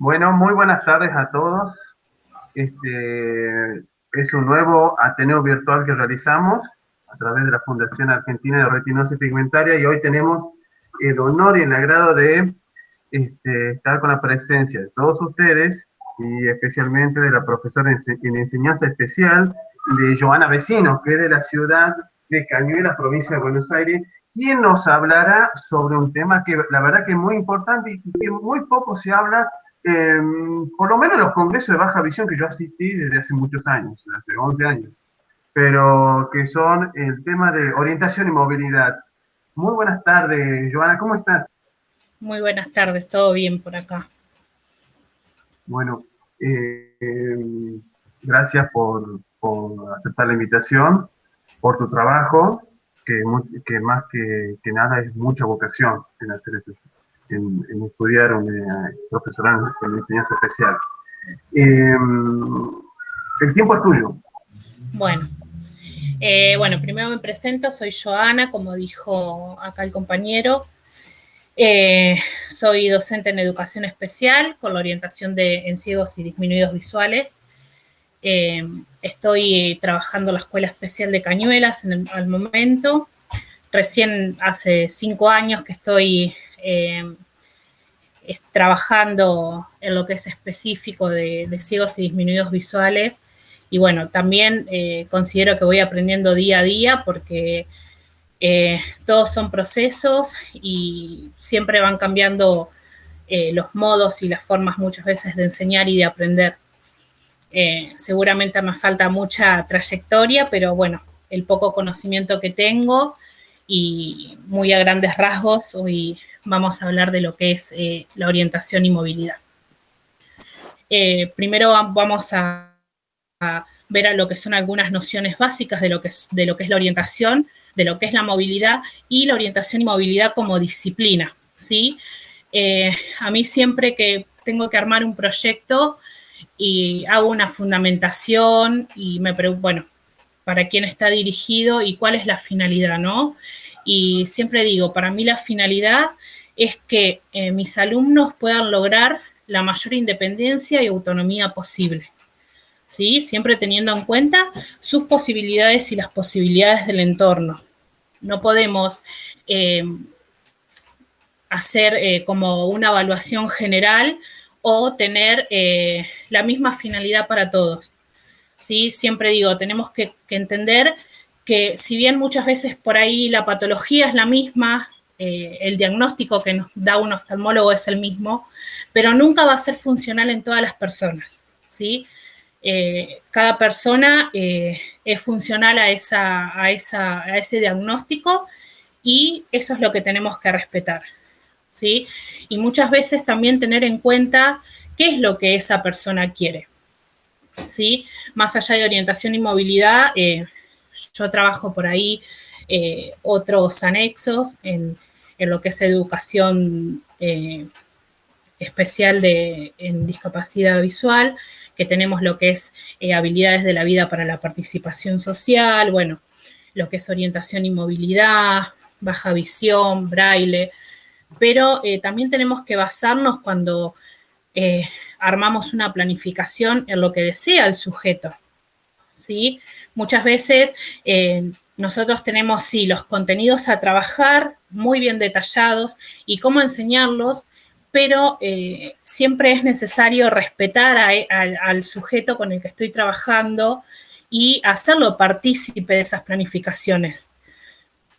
Bueno, muy buenas tardes a todos. Es un nuevo Ateneo virtual que realizamos a través de la Fundación Argentina de Retinosis Pigmentaria y hoy tenemos el honor y el agrado de estar con la presencia de todos ustedes y especialmente de la profesora en enseñanza especial de Joana Vecino, que es de la ciudad de Cañuelas, provincia de Buenos Aires, quien nos hablará sobre un tema que la verdad que es muy importante y que muy poco se habla, eh, por lo menos en los congresos de baja visión que yo asistí desde hace muchos años, hace 11 años, pero que son el tema de orientación y movilidad. Muy buenas tardes, Joana, ¿cómo estás? Muy buenas tardes, todo bien por acá. Bueno, gracias por aceptar la invitación, por tu trabajo, que más que nada es mucha vocación en hacer esto, en estudiar un profesorado en enseñanza especial. Eh, el tiempo es tuyo. Bueno, primero me presento, soy Joana, como dijo acá el compañero. Soy docente en educación especial con la orientación en ciegos y disminuidos visuales. Estoy trabajando en la Escuela Especial de Cañuelas al momento. Recién hace 5 años que estoy trabajando en lo que es específico de ciegos y disminuidos visuales. Y bueno, también considero que voy aprendiendo día a día porque todos son procesos y siempre van cambiando los modos y las formas muchas veces de enseñar y de aprender. Seguramente me falta mucha trayectoria, pero bueno, el poco conocimiento que tengo y muy a grandes rasgos, hoy vamos a hablar de lo que es la orientación y movilidad. Primero vamos a ver a lo que son algunas nociones básicas de lo que es la orientación, de lo que es la movilidad y la orientación y movilidad como disciplina, ¿sí? A mí siempre que tengo que armar un proyecto y hago una fundamentación y me pregunto, bueno, para quién está dirigido y cuál es la finalidad, ¿no? Y siempre digo, para mí la finalidad es que mis alumnos puedan lograr la mayor independencia y autonomía posible, ¿sí? Siempre teniendo en cuenta sus posibilidades y las posibilidades del entorno. No podemos hacer como una evaluación general o tener la misma finalidad para todos. ¿Sí? Siempre digo, tenemos que entender que si bien muchas veces por ahí la patología es la misma, el diagnóstico que nos da un oftalmólogo es el mismo, pero nunca va a ser funcional en todas las personas, ¿sí? Cada persona es funcional a ese diagnóstico y eso es lo que tenemos que respetar, ¿sí? Y muchas veces también tener en cuenta qué es lo que esa persona quiere, ¿sí? Más allá de orientación y movilidad, yo trabajo por ahí otros anexos en lo que es educación especial en discapacidad visual, que tenemos lo que es habilidades de la vida para la participación social, bueno, lo que es orientación y movilidad, baja visión, braille, pero también tenemos que basarnos cuando armamos una planificación en lo que desea el sujeto, ¿sí? Muchas veces nosotros tenemos, sí, los contenidos a trabajar muy bien detallados y cómo enseñarlos, pero siempre es necesario respetar al sujeto con el que estoy trabajando y hacerlo partícipe de esas planificaciones,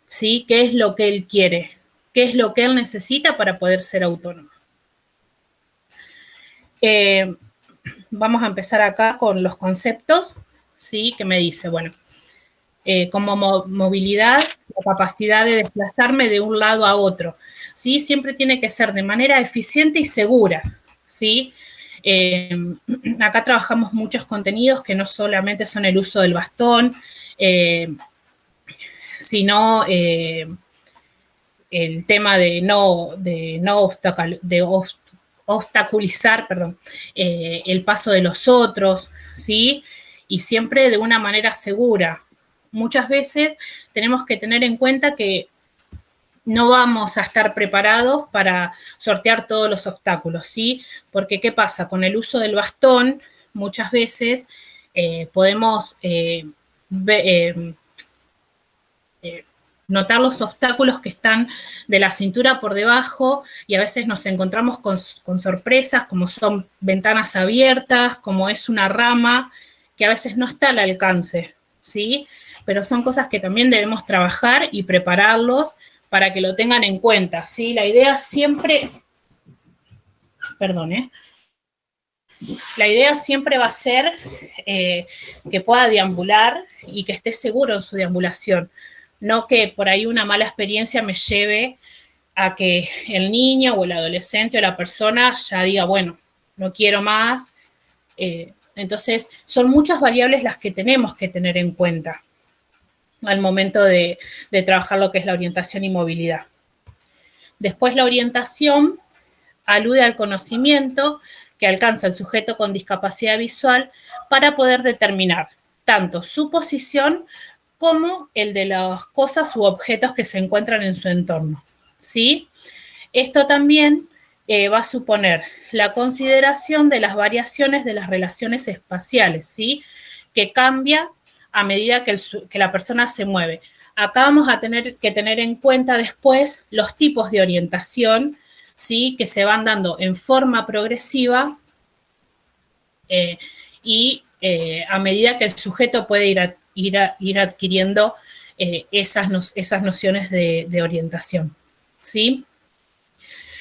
¿sí? ¿Qué es lo que él quiere? ¿Qué es lo que él necesita para poder ser autónomo? Vamos a empezar acá con los conceptos, ¿sí? Que me dice, bueno, como movilidad, la capacidad de desplazarme de un lado a otro, ¿sí? Siempre tiene que ser de manera eficiente y segura, ¿sí? Acá trabajamos muchos contenidos que no solamente son el uso del bastón, sino el tema de no obstaculizar, perdón, el paso de los otros, ¿sí? Y siempre de una manera segura. Muchas veces tenemos que tener en cuenta que no vamos a estar preparados para sortear todos los obstáculos, ¿sí? Porque ¿qué pasa? Con el uso del bastón, muchas veces podemos notar los obstáculos que están de la cintura por debajo y a veces nos encontramos con sorpresas como son ventanas abiertas, como es una rama que a veces no está al alcance, ¿sí? Pero son cosas que también debemos trabajar y prepararlos para que lo tengan en cuenta, ¿sí? La idea siempre, la idea siempre va a ser que pueda deambular y que esté seguro en su deambulación, no que por ahí una mala experiencia me lleve a que el niño o el adolescente o la persona ya diga, bueno, no quiero más. Entonces, son muchas variables las que tenemos que tener en cuenta al momento de trabajar lo que es la orientación y movilidad. Después, la orientación alude al conocimiento que alcanza el sujeto con discapacidad visual para poder determinar tanto su posición como el de las cosas u objetos que se encuentran en su entorno, ¿sí? Esto también va a suponer la consideración de las variaciones de las relaciones espaciales, ¿sí? Que cambia a medida que la persona se mueve. Acá vamos a tener que tener en cuenta después los tipos de orientación, ¿sí? Que se van dando en forma progresiva y a medida que el sujeto puede ir adquiriendo esas nociones de orientación, ¿sí?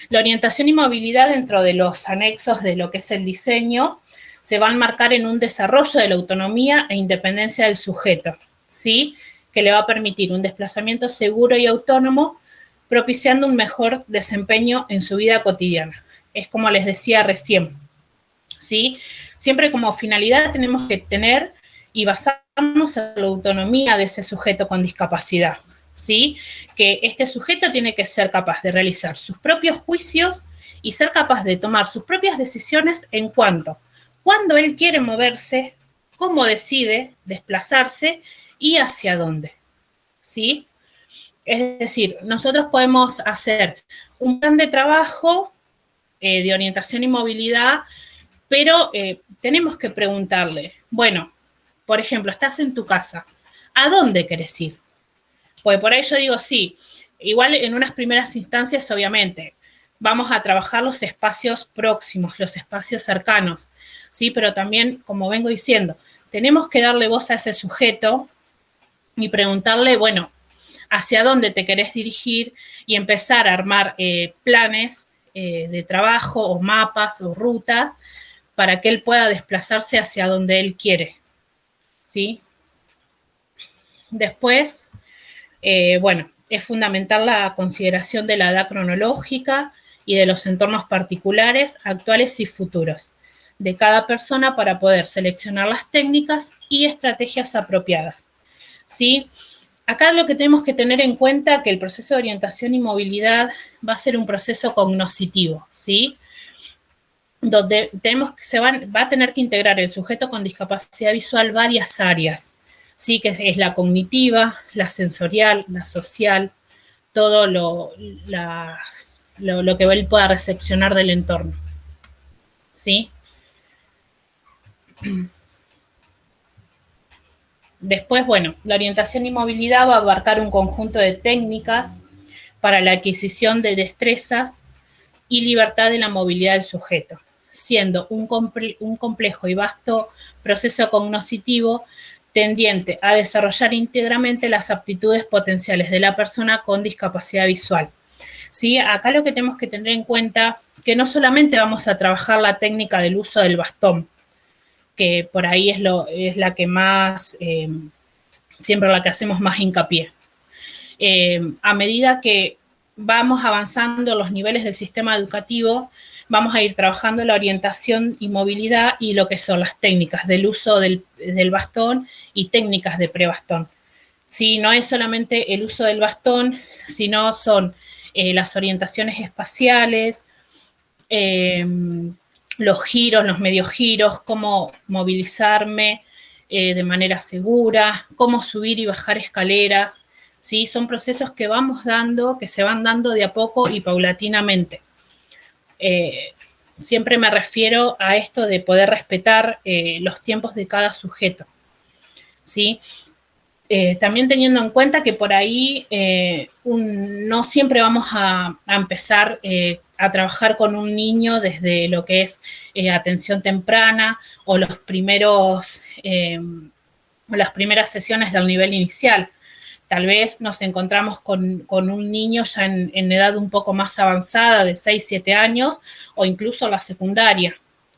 La orientación y movilidad dentro de los anexos de lo que es el diseño se va a enmarcar en un desarrollo de la autonomía e independencia del sujeto, ¿sí? Que le va a permitir un desplazamiento seguro y autónomo, propiciando un mejor desempeño en su vida cotidiana. Es como les decía recién, ¿sí? Siempre como finalidad tenemos que tener y basarnos en la autonomía de ese sujeto con discapacidad, ¿sí? Que este sujeto tiene que ser capaz de realizar sus propios juicios y ser capaz de tomar sus propias decisiones en cuándo él quiere moverse, cómo decide desplazarse y hacia dónde, ¿sí? Es decir, nosotros podemos hacer un plan de trabajo de orientación y movilidad, pero tenemos que preguntarle, bueno, por ejemplo, estás en tu casa, ¿a dónde querés ir? Pues por ahí yo digo, sí, igual en unas primeras instancias, obviamente, vamos a trabajar los espacios próximos, los espacios cercanos, ¿sí? Pero también, como vengo diciendo, tenemos que darle voz a ese sujeto y preguntarle, bueno, hacia dónde te querés dirigir y empezar a armar planes de trabajo o mapas o rutas para que él pueda desplazarse hacia donde él quiere, ¿sí? Después, bueno, es fundamental la consideración de la edad cronológica y de los entornos particulares, actuales y futuros de cada persona para poder seleccionar las técnicas y estrategias apropiadas, ¿sí? Acá lo que tenemos que tener en cuenta es que el proceso de orientación y movilidad va a ser un proceso cognoscitivo, ¿sí? Donde va a tener que integrar el sujeto con discapacidad visual varias áreas, ¿sí? Que es la cognitiva, la sensorial, la social, todo lo que él pueda recepcionar del entorno, ¿sí? Después, bueno, la orientación y movilidad va a abarcar un conjunto de técnicas para la adquisición de destrezas y libertad de la movilidad del sujeto, siendo un complejo y vasto proceso cognoscitivo tendiente a desarrollar íntegramente las aptitudes potenciales de la persona con discapacidad visual. ¿Sí? Acá lo que tenemos que tener en cuenta es que no solamente vamos a trabajar la técnica del uso del bastón, que por ahí es la que más, siempre la que hacemos más hincapié. A medida que vamos avanzando los niveles del sistema educativo, vamos a ir trabajando la orientación y movilidad y lo que son las técnicas del uso del bastón y técnicas de prebastón. Sí, no es solamente el uso del bastón, sino son las orientaciones espaciales, los giros, los medios giros, cómo movilizarme de manera segura, cómo subir y bajar escaleras, ¿sí? Son procesos que vamos dando, que se van dando de a poco y paulatinamente. Siempre me refiero a esto de poder respetar los tiempos de cada sujeto, ¿sí? También teniendo en cuenta que por ahí no siempre vamos a empezar a trabajar con un niño desde lo que es atención temprana o las primeras sesiones del nivel inicial. Tal vez nos encontramos con un niño ya en edad un poco más avanzada, de 6, 7 años, o incluso la secundaria,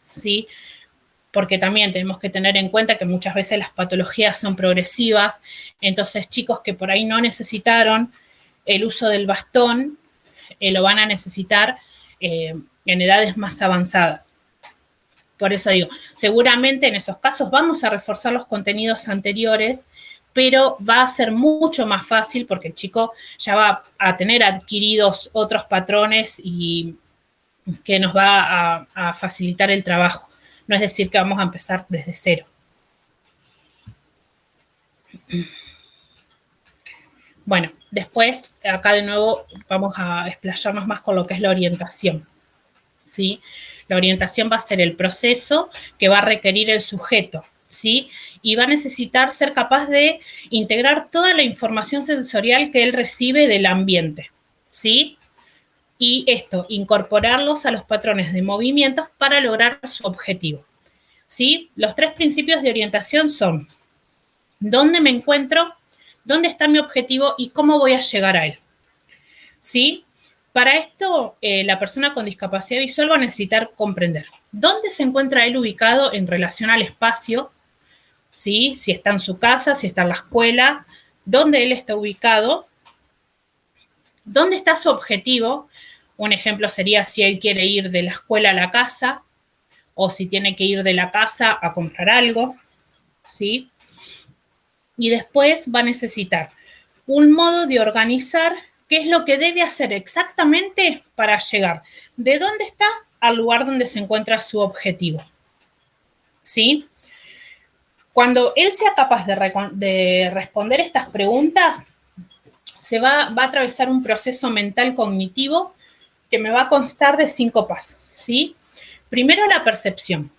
¿sí? Porque también tenemos que tener en cuenta que muchas veces las patologías son progresivas, entonces chicos que por ahí no necesitaron el uso del bastón, lo van a necesitar en edades más avanzadas. Por eso digo, seguramente en esos casos vamos a reforzar los contenidos anteriores, pero va a ser mucho más fácil porque el chico ya va a tener adquiridos otros patrones y que nos va a facilitar el trabajo. No es decir que vamos a empezar desde cero. Bueno, después acá de nuevo vamos a explayarnos más con lo que es la orientación, ¿sí? La orientación va a ser el proceso que va a requerir el sujeto, ¿sí? Y va a necesitar ser capaz de integrar toda la información sensorial que él recibe del ambiente, ¿sí? Y esto, incorporarlos a los patrones de movimientos para lograr su objetivo, ¿sí? Los 3 principios de orientación son: ¿dónde me encuentro? ¿Dónde está mi objetivo? ¿Y cómo voy a llegar a él? ¿Sí? Para esto, la persona con discapacidad visual va a necesitar comprender dónde se encuentra él ubicado en relación al espacio, ¿sí? Si está en su casa, si está en la escuela, dónde él está ubicado, dónde está su objetivo. Un ejemplo sería si él quiere ir de la escuela a la casa o si tiene que ir de la casa a comprar algo, ¿sí? Y después va a necesitar un modo de organizar qué es lo que debe hacer exactamente para llegar de dónde está al lugar donde se encuentra su objetivo, ¿sí? Cuando él sea capaz de responder estas preguntas, se va a atravesar un proceso mental cognitivo que me va a constar de 5 pasos, ¿sí? Primero, la percepción,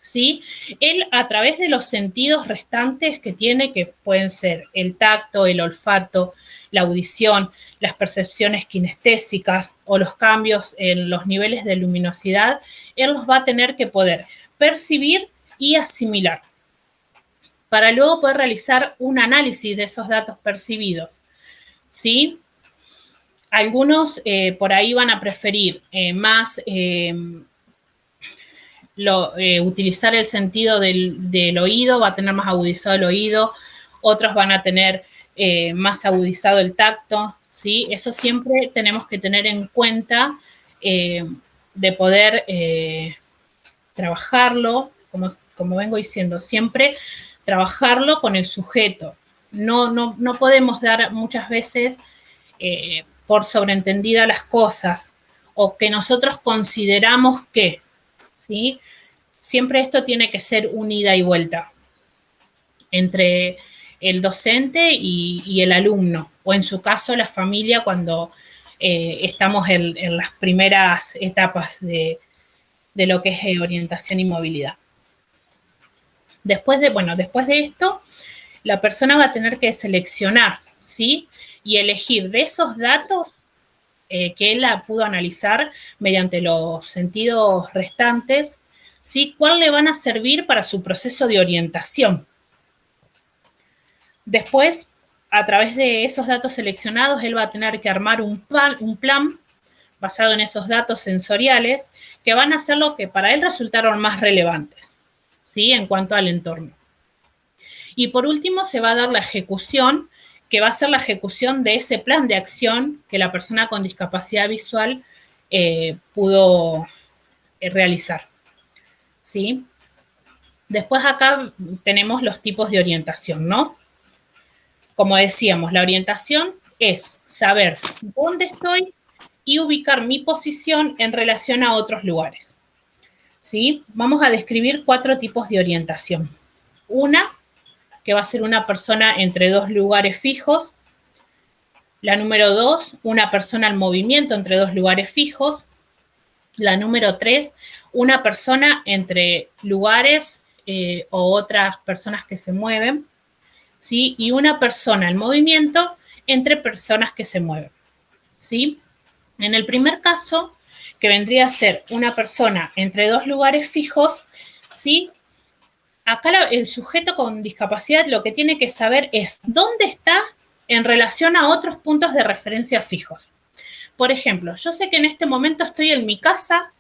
¿sí? Él, a través de los sentidos restantes que tiene, que pueden ser el tacto, el olfato, la audición, las percepciones kinestésicas o los cambios en los niveles de luminosidad, él los va a tener que poder percibir y asimilar para luego poder realizar un análisis de esos datos percibidos, ¿sí? Algunos por ahí van a preferir más utilizar el sentido del oído, va a tener más agudizado el oído, otros van a tener más agudizado el tacto, ¿sí? Eso siempre tenemos que tener en cuenta de poder trabajarlo, como vengo diciendo, siempre trabajarlo con el sujeto. No podemos dar muchas veces por sobreentendidas las cosas o que nosotros consideramos que, ¿sí? Siempre esto tiene que ser un ida y vuelta entre el docente y el alumno, o en su caso la familia cuando estamos en las primeras etapas de lo que es orientación y movilidad. Después de esto, la persona va a tener que seleccionar, ¿sí? Y elegir de esos datos que él pudo analizar mediante los sentidos restantes, ¿sí? ¿Cuál le van a servir para su proceso de orientación? Después, a través de esos datos seleccionados, él va a tener que armar un plan basado en esos datos sensoriales que van a ser lo que para él resultaron más relevantes, ¿sí? En cuanto al entorno. Y por último, se va a dar la ejecución, que va a ser la ejecución de ese plan de acción que la persona con discapacidad visual pudo realizar, ¿sí? Después acá tenemos los tipos de orientación, ¿no? Como decíamos, la orientación es saber dónde estoy y ubicar mi posición en relación a otros lugares, ¿sí? Vamos a describir 4 tipos de orientación. Una, que va a ser una persona entre 2 lugares fijos, La número 2, una persona en movimiento entre dos lugares fijos. La número 3, una persona entre lugares o otras personas que se mueven, ¿sí? Y una persona en movimiento entre personas que se mueven, ¿sí? En el primer caso, que vendría a ser una persona entre dos lugares fijos, ¿sí? Acá el sujeto con discapacidad lo que tiene que saber es dónde está en relación a otros puntos de referencia fijos. Por ejemplo, yo sé que en este momento estoy en mi casa,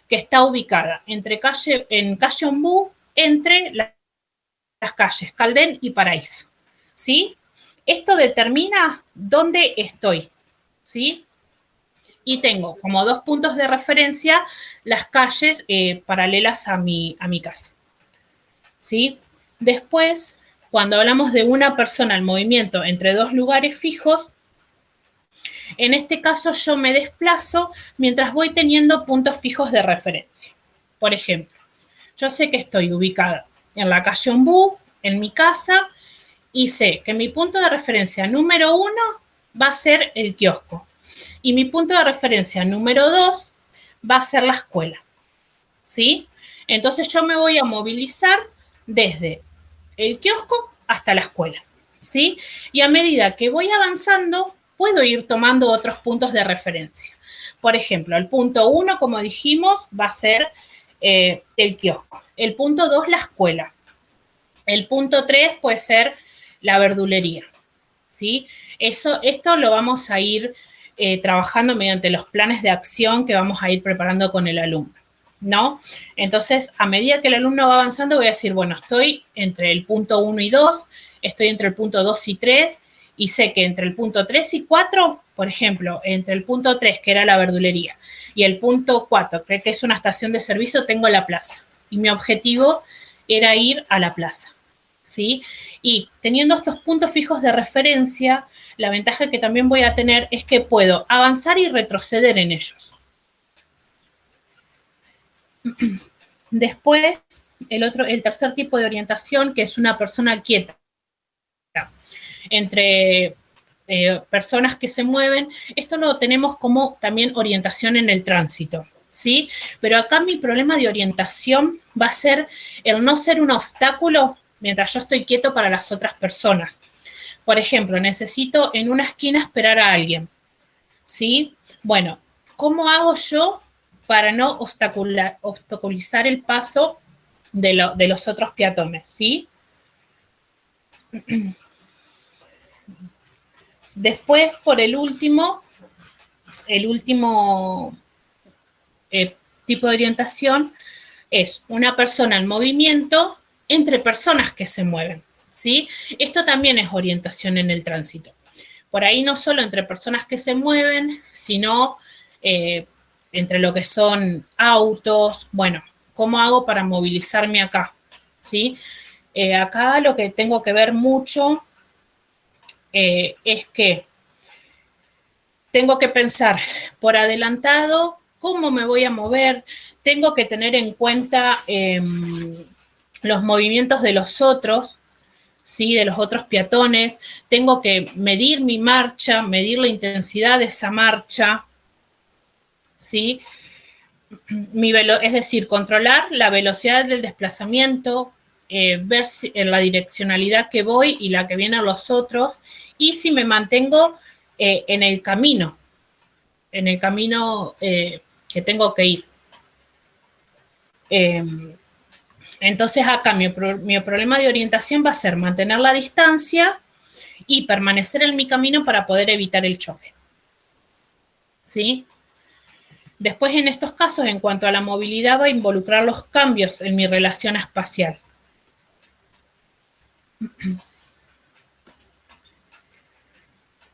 que está ubicada en calle Ombú, entre las calles Caldén y Paraíso, ¿sí? Esto determina dónde estoy, ¿sí? Y tengo como 2 puntos de referencia las calles paralelas a mi casa, ¿sí? Después, cuando hablamos de una persona en movimiento entre dos lugares fijos, en este caso yo me desplazo mientras voy teniendo puntos fijos de referencia. Por ejemplo, yo sé que estoy ubicada en la calle Ombú, en mi casa, y sé que mi punto de referencia número 1 va a ser el kiosco. Y mi punto de referencia número 2 va a ser la escuela, ¿sí? Entonces yo me voy a movilizar desde el kiosco hasta la escuela, ¿sí? Y a medida que voy avanzando, puedo ir tomando otros puntos de referencia. Por ejemplo, el punto 1, como dijimos, va a ser el kiosco. El punto 2, la escuela. El punto 3 puede ser la verdulería, ¿sí? Esto lo vamos a ir trabajando mediante los planes de acción que vamos a ir preparando con el alumno, ¿no? Entonces, a medida que el alumno va avanzando, voy a decir, bueno, estoy entre el punto 1 y 2, estoy entre el punto 2 y 3, y sé que entre el punto 3 y 4, por ejemplo, entre el punto 3, que era la verdulería, y el punto 4, que es una estación de servicio, tengo la plaza. Y mi objetivo era ir a la plaza, ¿sí? Y teniendo estos puntos fijos de referencia, la ventaja que también voy a tener es que puedo avanzar y retroceder en ellos. Después, el tercer tipo de orientación, que es una persona quieta, entre personas que se mueven, esto lo tenemos como también orientación en el tránsito, ¿sí? Pero acá mi problema de orientación va a ser el no ser un obstáculo mientras yo estoy quieto para las otras personas. Por ejemplo, necesito en una esquina esperar a alguien, ¿sí? Bueno, ¿cómo hago yo para no obstaculizar el paso de los otros peatones, ¿sí? Después, por el último tipo de orientación es una persona en movimiento entre personas que se mueven, ¿sí? Esto también es orientación en el tránsito. Por ahí no solo entre personas que se mueven, sino entre lo que son autos. Bueno, ¿cómo hago para movilizarme acá? ¿Sí? Acá lo que tengo que ver mucho es que tengo que pensar por adelantado cómo me voy a mover, tengo que tener en cuenta los movimientos de los otros, ¿sí? De los otros peatones, tengo que medir mi marcha, medir la intensidad de esa marcha, ¿sí? Es decir, controlar la velocidad del desplazamiento, ver en la direccionalidad que voy y la que vienen los otros, y si me mantengo en el camino que tengo que ir. Entonces acá mi problema de orientación va a ser mantener la distancia y permanecer en mi camino para poder evitar el choque, ¿sí? Después, en estos casos, en cuanto a la movilidad, va a involucrar los cambios en mi relación espacial.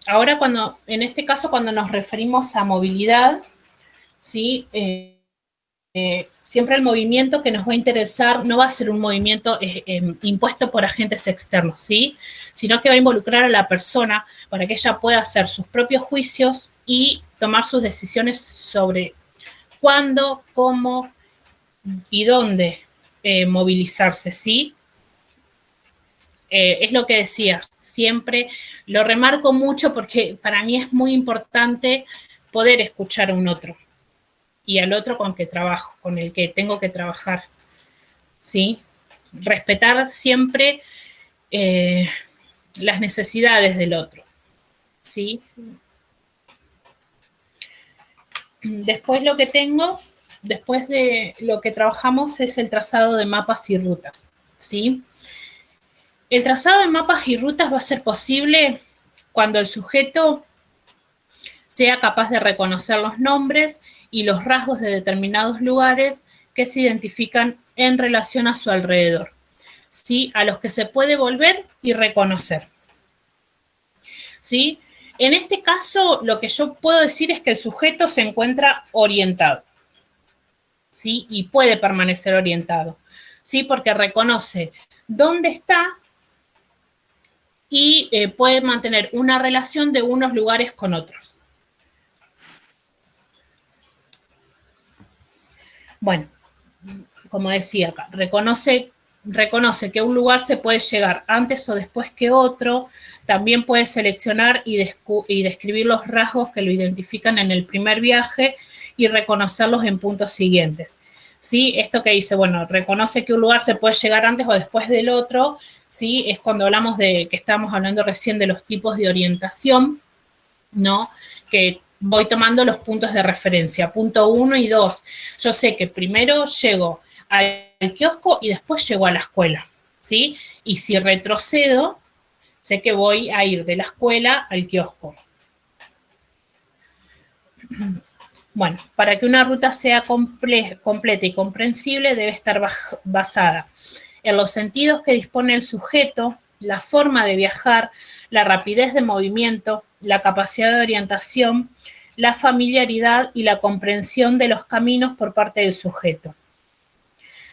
Ahora, en este caso, cuando nos referimos a movilidad, ¿sí? Siempre el movimiento que nos va a interesar no va a ser un movimiento impuesto por agentes externos, ¿sí? Sino que va a involucrar a la persona para que ella pueda hacer sus propios juicios y tomar sus decisiones sobre cuándo, cómo y dónde movilizarse, ¿sí? es lo que decía, siempre lo remarco mucho porque para mí es muy importante poder escuchar a un otro y al otro con que trabajo, con el que tengo que trabajar, ¿sí? Respetar siempre las necesidades del otro, ¿sí? Después lo que tengo, después de lo que trabajamos es el trazado de mapas y rutas, ¿sí? El trazado de mapas y rutas va a ser posible cuando el sujeto sea capaz de reconocer los nombres y los rasgos de determinados lugares que se identifican en relación a su alrededor, ¿sí? A los que se puede volver y reconocer, ¿sí? En este caso, lo que yo puedo decir es que el sujeto se encuentra orientado, ¿sí? Y puede permanecer orientado, ¿sí? Porque reconoce dónde está y puede mantener una relación de unos lugares con otros. Bueno, como decía acá, reconoce que un lugar se puede llegar antes o después que otro, también puede seleccionar y describir los rasgos que lo identifican en el primer viaje y reconocerlos en puntos siguientes. ¿Sí? Esto que dice, bueno, reconoce que un lugar se puede llegar antes o después del otro, ¿sí? Es cuando hablamos de, que estábamos hablando recién de los tipos de orientación, ¿no? Que voy tomando los puntos de referencia, punto 1 y 2. Yo sé que primero llego al kiosco y después llego a la escuela, ¿sí? Y si retrocedo, sé que voy a ir de la escuela al kiosco. Bueno, para que una ruta sea completa y comprensible debe estar basada en los sentidos que dispone el sujeto, la forma de viajar, la rapidez de movimiento, la capacidad de orientación, la familiaridad y la comprensión de los caminos por parte del sujeto,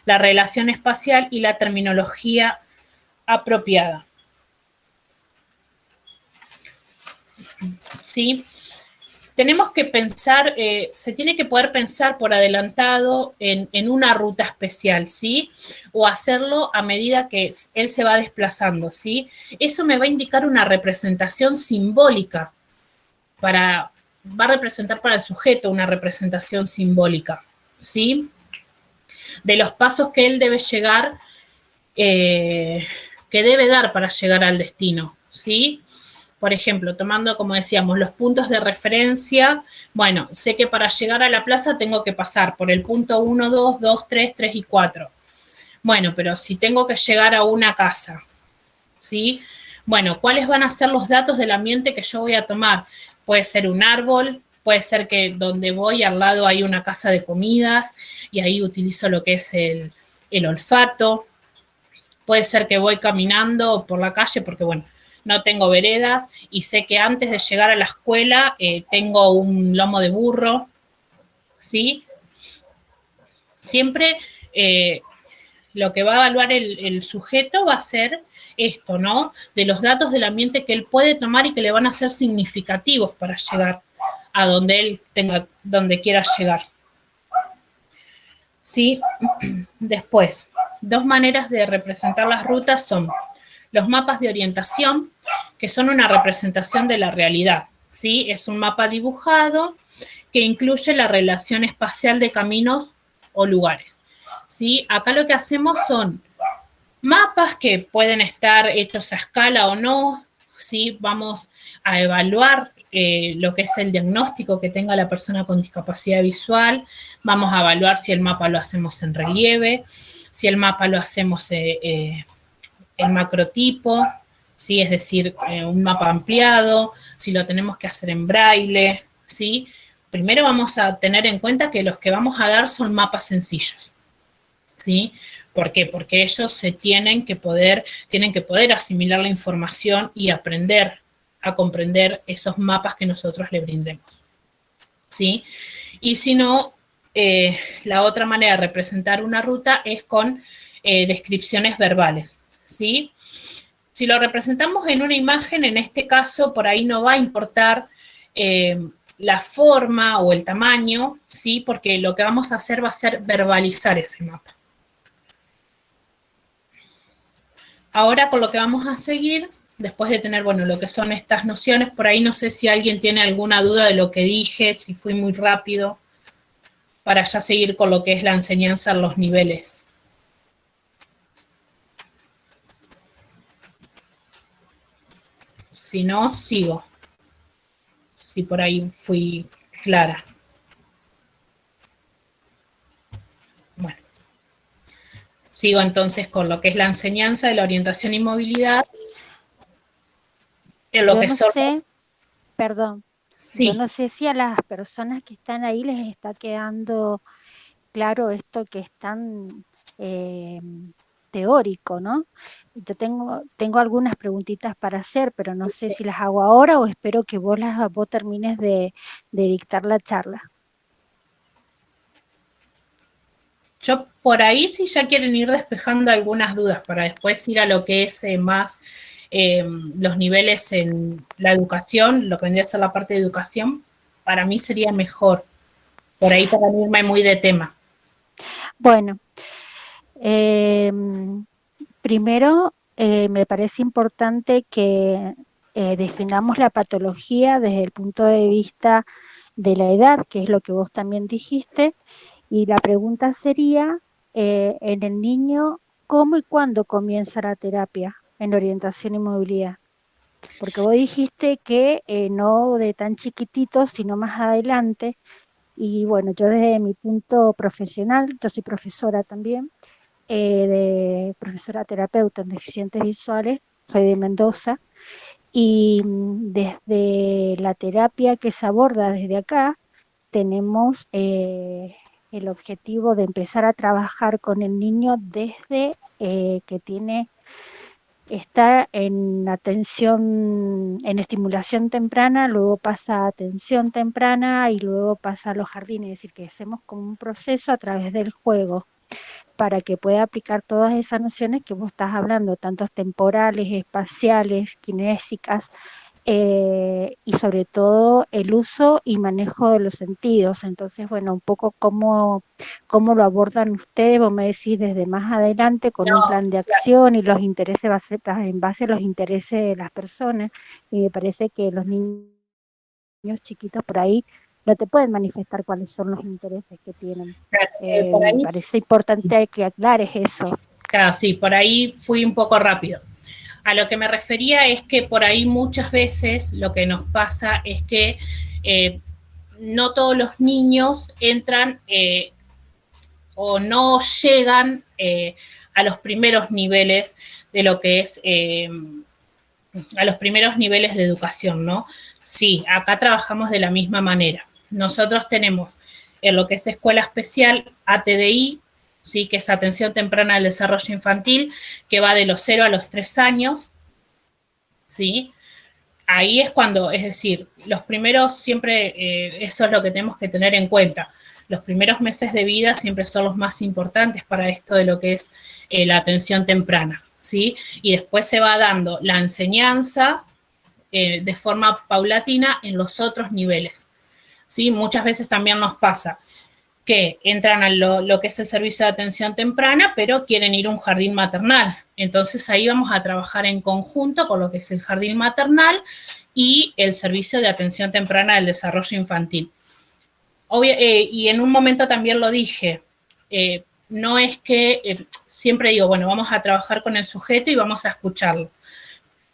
la relación espacial y la terminología apropiada. ¿Sí? Tenemos que pensar, se tiene que poder pensar por adelantado en una ruta especial, ¿sí? O hacerlo a medida que él se va desplazando, ¿sí? Eso me va a indicar una representación simbólica, va a representar para el sujeto una representación simbólica, ¿sí? De los pasos que él debe llegar, que debe dar para llegar al destino, ¿sí? Por ejemplo, tomando, como decíamos, los puntos de referencia, bueno, sé que para llegar a la plaza tengo que pasar por el punto 1, 2, 2, 3, 3 y 4. Bueno, pero si tengo que llegar a una casa, ¿sí? Bueno, ¿cuáles van a ser los datos del ambiente que yo voy a tomar? Puede ser un árbol, puede ser que donde voy al lado hay una casa de comidas y ahí utilizo lo que es el olfato. Puede ser que voy caminando por la calle porque, bueno, no tengo veredas y sé que antes de llegar a la escuela tengo un lomo de burro, ¿sí? Siempre lo que va a evaluar el sujeto va a ser esto, ¿no? De los datos del ambiente que él puede tomar y que le van a ser significativos para llegar a donde él donde quiera llegar. ¿Sí? Después, dos maneras de representar las rutas son los mapas de orientación, que son una representación de la realidad, ¿sí? Es un mapa dibujado que incluye la relación espacial de caminos o lugares, ¿sí? Acá lo que hacemos son mapas que pueden estar hechos a escala o no, ¿sí? Vamos a evaluar lo que es el diagnóstico que tenga la persona con discapacidad visual, vamos a evaluar si el mapa lo hacemos en relieve, si el mapa lo hacemos en macrotipo, ¿sí? Es decir, un mapa ampliado, si lo tenemos que hacer en braille, ¿sí? Primero vamos a tener en cuenta que los que vamos a dar son mapas sencillos, ¿sí? ¿Por qué? Porque ellos tienen que poder asimilar la información y aprender a comprender esos mapas que nosotros le brindemos, ¿sí? Y si no, la otra manera de representar una ruta es con descripciones verbales, ¿sí? Si lo representamos en una imagen, en este caso, por ahí no va a importar la forma o el tamaño, ¿sí? Porque lo que vamos a hacer va a ser verbalizar ese mapa. ahora con lo que vamos a seguir, después de tener, bueno, lo que son estas nociones, por ahí no sé si alguien tiene alguna duda de lo que dije, si fui muy rápido, para ya seguir con lo que es la enseñanza en los niveles. Si no, sigo. Si por ahí fui clara. Bueno. Sigo entonces con lo que es la enseñanza de la orientación y movilidad. En lo Yo que no son... sé, perdón, yo Sí. no sé si a las personas que están ahí les está quedando claro esto que es tan eh, teórico, ¿no? Yo tengo algunas preguntitas para hacer, pero no sé si las hago ahora o espero que vos termines de dictar la charla. Yo por ahí sí ya quieren ir despejando algunas dudas para después ir a lo que es más los niveles en la educación, lo que vendría a ser la parte de educación, para mí sería mejor. Por ahí para no irme muy de tema. Bueno, primero me parece importante que definamos la patología desde el punto de vista de la edad, que es lo que vos también dijiste, y la pregunta sería, en el niño, ¿cómo y cuándo comienza la terapia en orientación y movilidad? Porque vos dijiste que no de tan chiquitito, sino más adelante, y bueno, yo desde mi punto profesional, yo soy profesora también, de profesora terapeuta en deficientes visuales, soy de Mendoza, y desde la terapia que se aborda desde acá, tenemos el objetivo de empezar a trabajar con el niño desde que está en atención, en estimulación temprana, luego pasa a atención temprana y luego pasa a los jardines, es decir, que hacemos como un proceso a través del juego para que pueda aplicar todas esas nociones que vos estás hablando, tanto temporales, espaciales, kinésicas, y sobre todo el uso y manejo de los sentidos. Entonces, bueno, un poco cómo lo abordan ustedes, vos me decís desde más adelante con un plan de acción y los intereses en base a los intereses de las personas, y me parece que los niños chiquitos por ahí no te pueden manifestar cuáles son los intereses que tienen. Por ahí, Me parece importante que aclares eso. claro, sí, por ahí fui un poco rápido. A lo que me refería es que por ahí muchas veces lo que nos pasa es que no todos los niños entran o no llegan a los primeros niveles de lo que es, a los primeros niveles de educación, ¿no? Sí, acá trabajamos de la misma manera. Nosotros tenemos en lo que es escuela especial ATDI, ¿sí? Que es atención temprana del desarrollo infantil, que va de los 0 a los 3 años, ¿sí? Ahí es cuando, es decir, los primeros siempre, eso es lo que tenemos que tener en cuenta. Los primeros meses de vida siempre son los más importantes para esto de lo que es la atención temprana, ¿sí? Y después se va dando la enseñanza de forma paulatina en los otros niveles, ¿sí? Muchas veces también nos pasa que entran a lo que es el servicio de atención temprana, pero quieren ir a un jardín maternal. Entonces ahí vamos a trabajar en conjunto con lo que es el jardín maternal y el servicio de atención temprana del desarrollo infantil. Y en un momento también lo dije, no es que siempre digo, bueno, vamos a trabajar con el sujeto y vamos a escucharlo.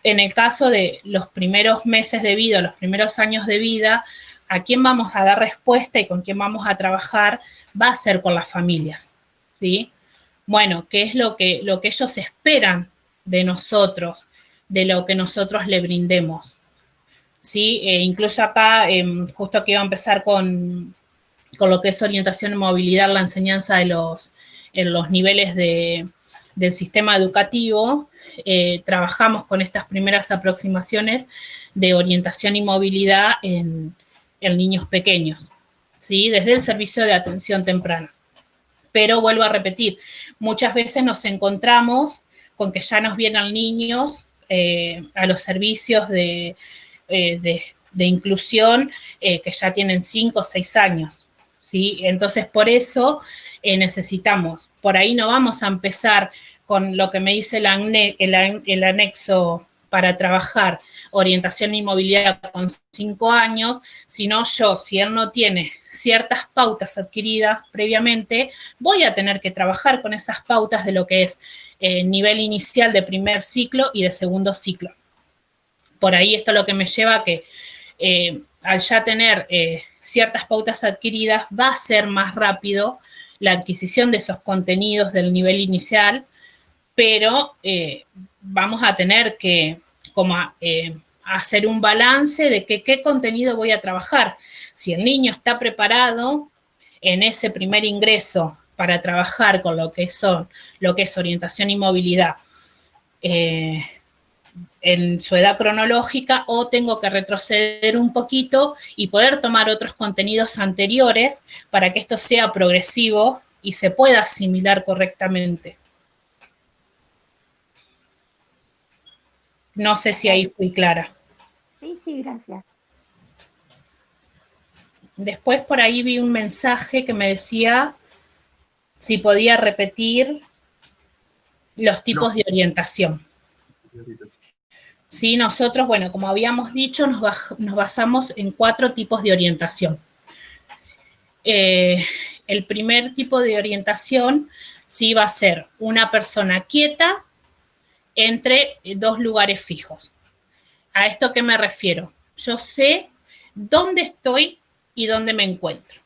En el caso de los primeros meses de vida, los primeros años de vida, a quién vamos a dar respuesta y con quién vamos a trabajar va a ser con las familias, ¿sí? Bueno, ¿qué es lo que ellos esperan de nosotros, de lo que nosotros le brindemos? ¿Sí? Incluso acá, justo que iba a empezar con lo que es orientación y movilidad, la enseñanza en los niveles del sistema educativo, trabajamos con estas primeras aproximaciones de orientación y movilidad en niños pequeños, ¿sí? Desde el servicio de atención temprana. Pero vuelvo a repetir, muchas veces nos encontramos con que ya nos vienen niños a los servicios de inclusión que ya tienen 5 o 6 años, ¿sí? Entonces, por eso necesitamos, por ahí no vamos a empezar con lo que me dice el anexo para trabajar orientación y movilidad con 5 años, sino yo, si él no tiene ciertas pautas adquiridas previamente, voy a tener que trabajar con esas pautas de lo que es nivel inicial de primer ciclo y de segundo ciclo. Por ahí esto es lo que me lleva a que al ya tener ciertas pautas adquiridas, va a ser más rápido la adquisición de esos contenidos del nivel inicial, pero vamos a tener que hacer un balance de qué contenido voy a trabajar. Si el niño está preparado en ese primer ingreso para trabajar con lo que es orientación y movilidad en su edad cronológica, o tengo que retroceder un poquito y poder tomar otros contenidos anteriores para que esto sea progresivo y se pueda asimilar correctamente. No sé si ahí fui clara. Sí, gracias. Después por ahí vi un mensaje que me decía si podía repetir los tipos de orientación. Sí, nosotros, bueno, como habíamos dicho, nos basamos en 4 tipos de orientación. El primer tipo de orientación sí va a ser una persona quieta entre 2 lugares fijos. ¿A esto qué me refiero? Yo sé dónde estoy y dónde me encuentro.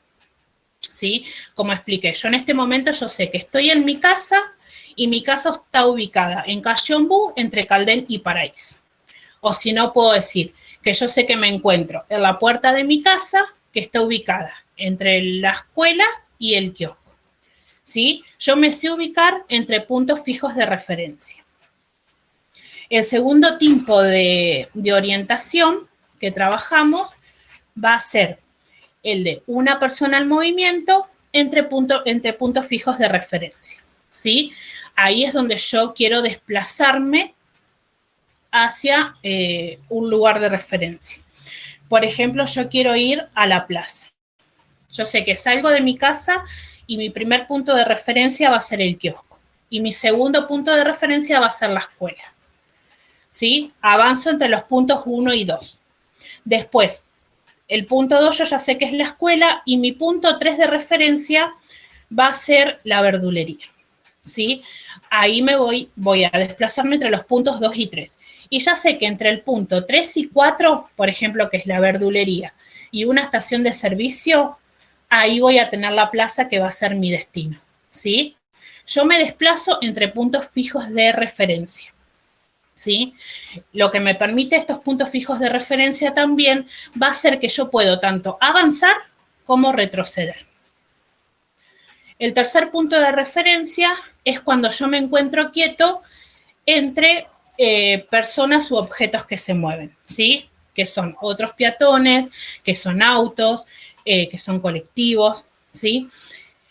¿Sí? Como expliqué, yo en este momento yo sé que estoy en mi casa y mi casa está ubicada en Calle Ombú, entre Caldén y Paraíso. O si no, puedo decir que yo sé que me encuentro en la puerta de mi casa, que está ubicada entre la escuela y el kiosco. ¿Sí? Yo me sé ubicar entre puntos fijos de referencia. El segundo tipo de orientación que trabajamos va a ser el de una persona en movimiento entre puntos fijos de referencia. ¿Sí? Ahí es donde yo quiero desplazarme hacia un lugar de referencia. Por ejemplo, yo quiero ir a la plaza. Yo sé que salgo de mi casa y mi primer punto de referencia va a ser el kiosco. Y mi segundo punto de referencia va a ser la escuela. ¿Sí? Avanzo entre los puntos 1 y 2. Después, el punto 2 yo ya sé que es la escuela y mi punto 3 de referencia va a ser la verdulería. ¿Sí? Ahí voy a desplazarme entre los puntos 2 y 3. Y ya sé que entre el punto 3 y 4, por ejemplo, que es la verdulería, y una estación de servicio, ahí voy a tener la plaza que va a ser mi destino. ¿Sí? Yo me desplazo entre puntos fijos de referencia. ¿Sí? Lo que me permite estos puntos fijos de referencia también va a ser que yo puedo tanto avanzar como retroceder. El tercer punto de referencia es cuando yo me encuentro quieto entre personas u objetos que se mueven, ¿sí? Que son otros peatones, que son autos, que son colectivos, ¿sí?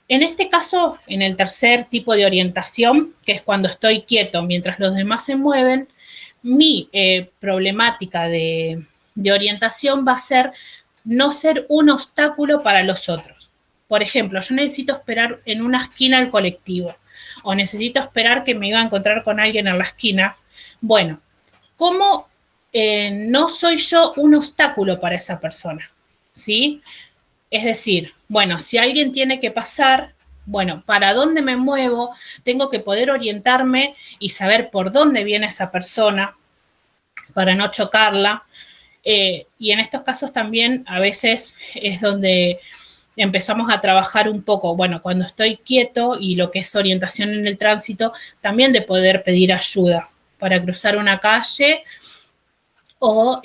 En este caso, en el tercer tipo de orientación, que es cuando estoy quieto mientras los demás se mueven, mi problemática de orientación va a ser no ser un obstáculo para los otros. Por ejemplo, yo necesito esperar en una esquina el colectivo o necesito esperar que me iba a encontrar con alguien en la esquina. Bueno, ¿cómo no soy yo un obstáculo para esa persona? ¿Sí? Es decir, bueno, si alguien tiene que pasar, bueno, ¿para dónde me muevo? Tengo que poder orientarme y saber por dónde viene esa persona para no chocarla. Y en estos casos también a veces es donde empezamos a trabajar un poco, bueno, cuando estoy quieto y lo que es orientación en el tránsito, también de poder pedir ayuda para cruzar una calle o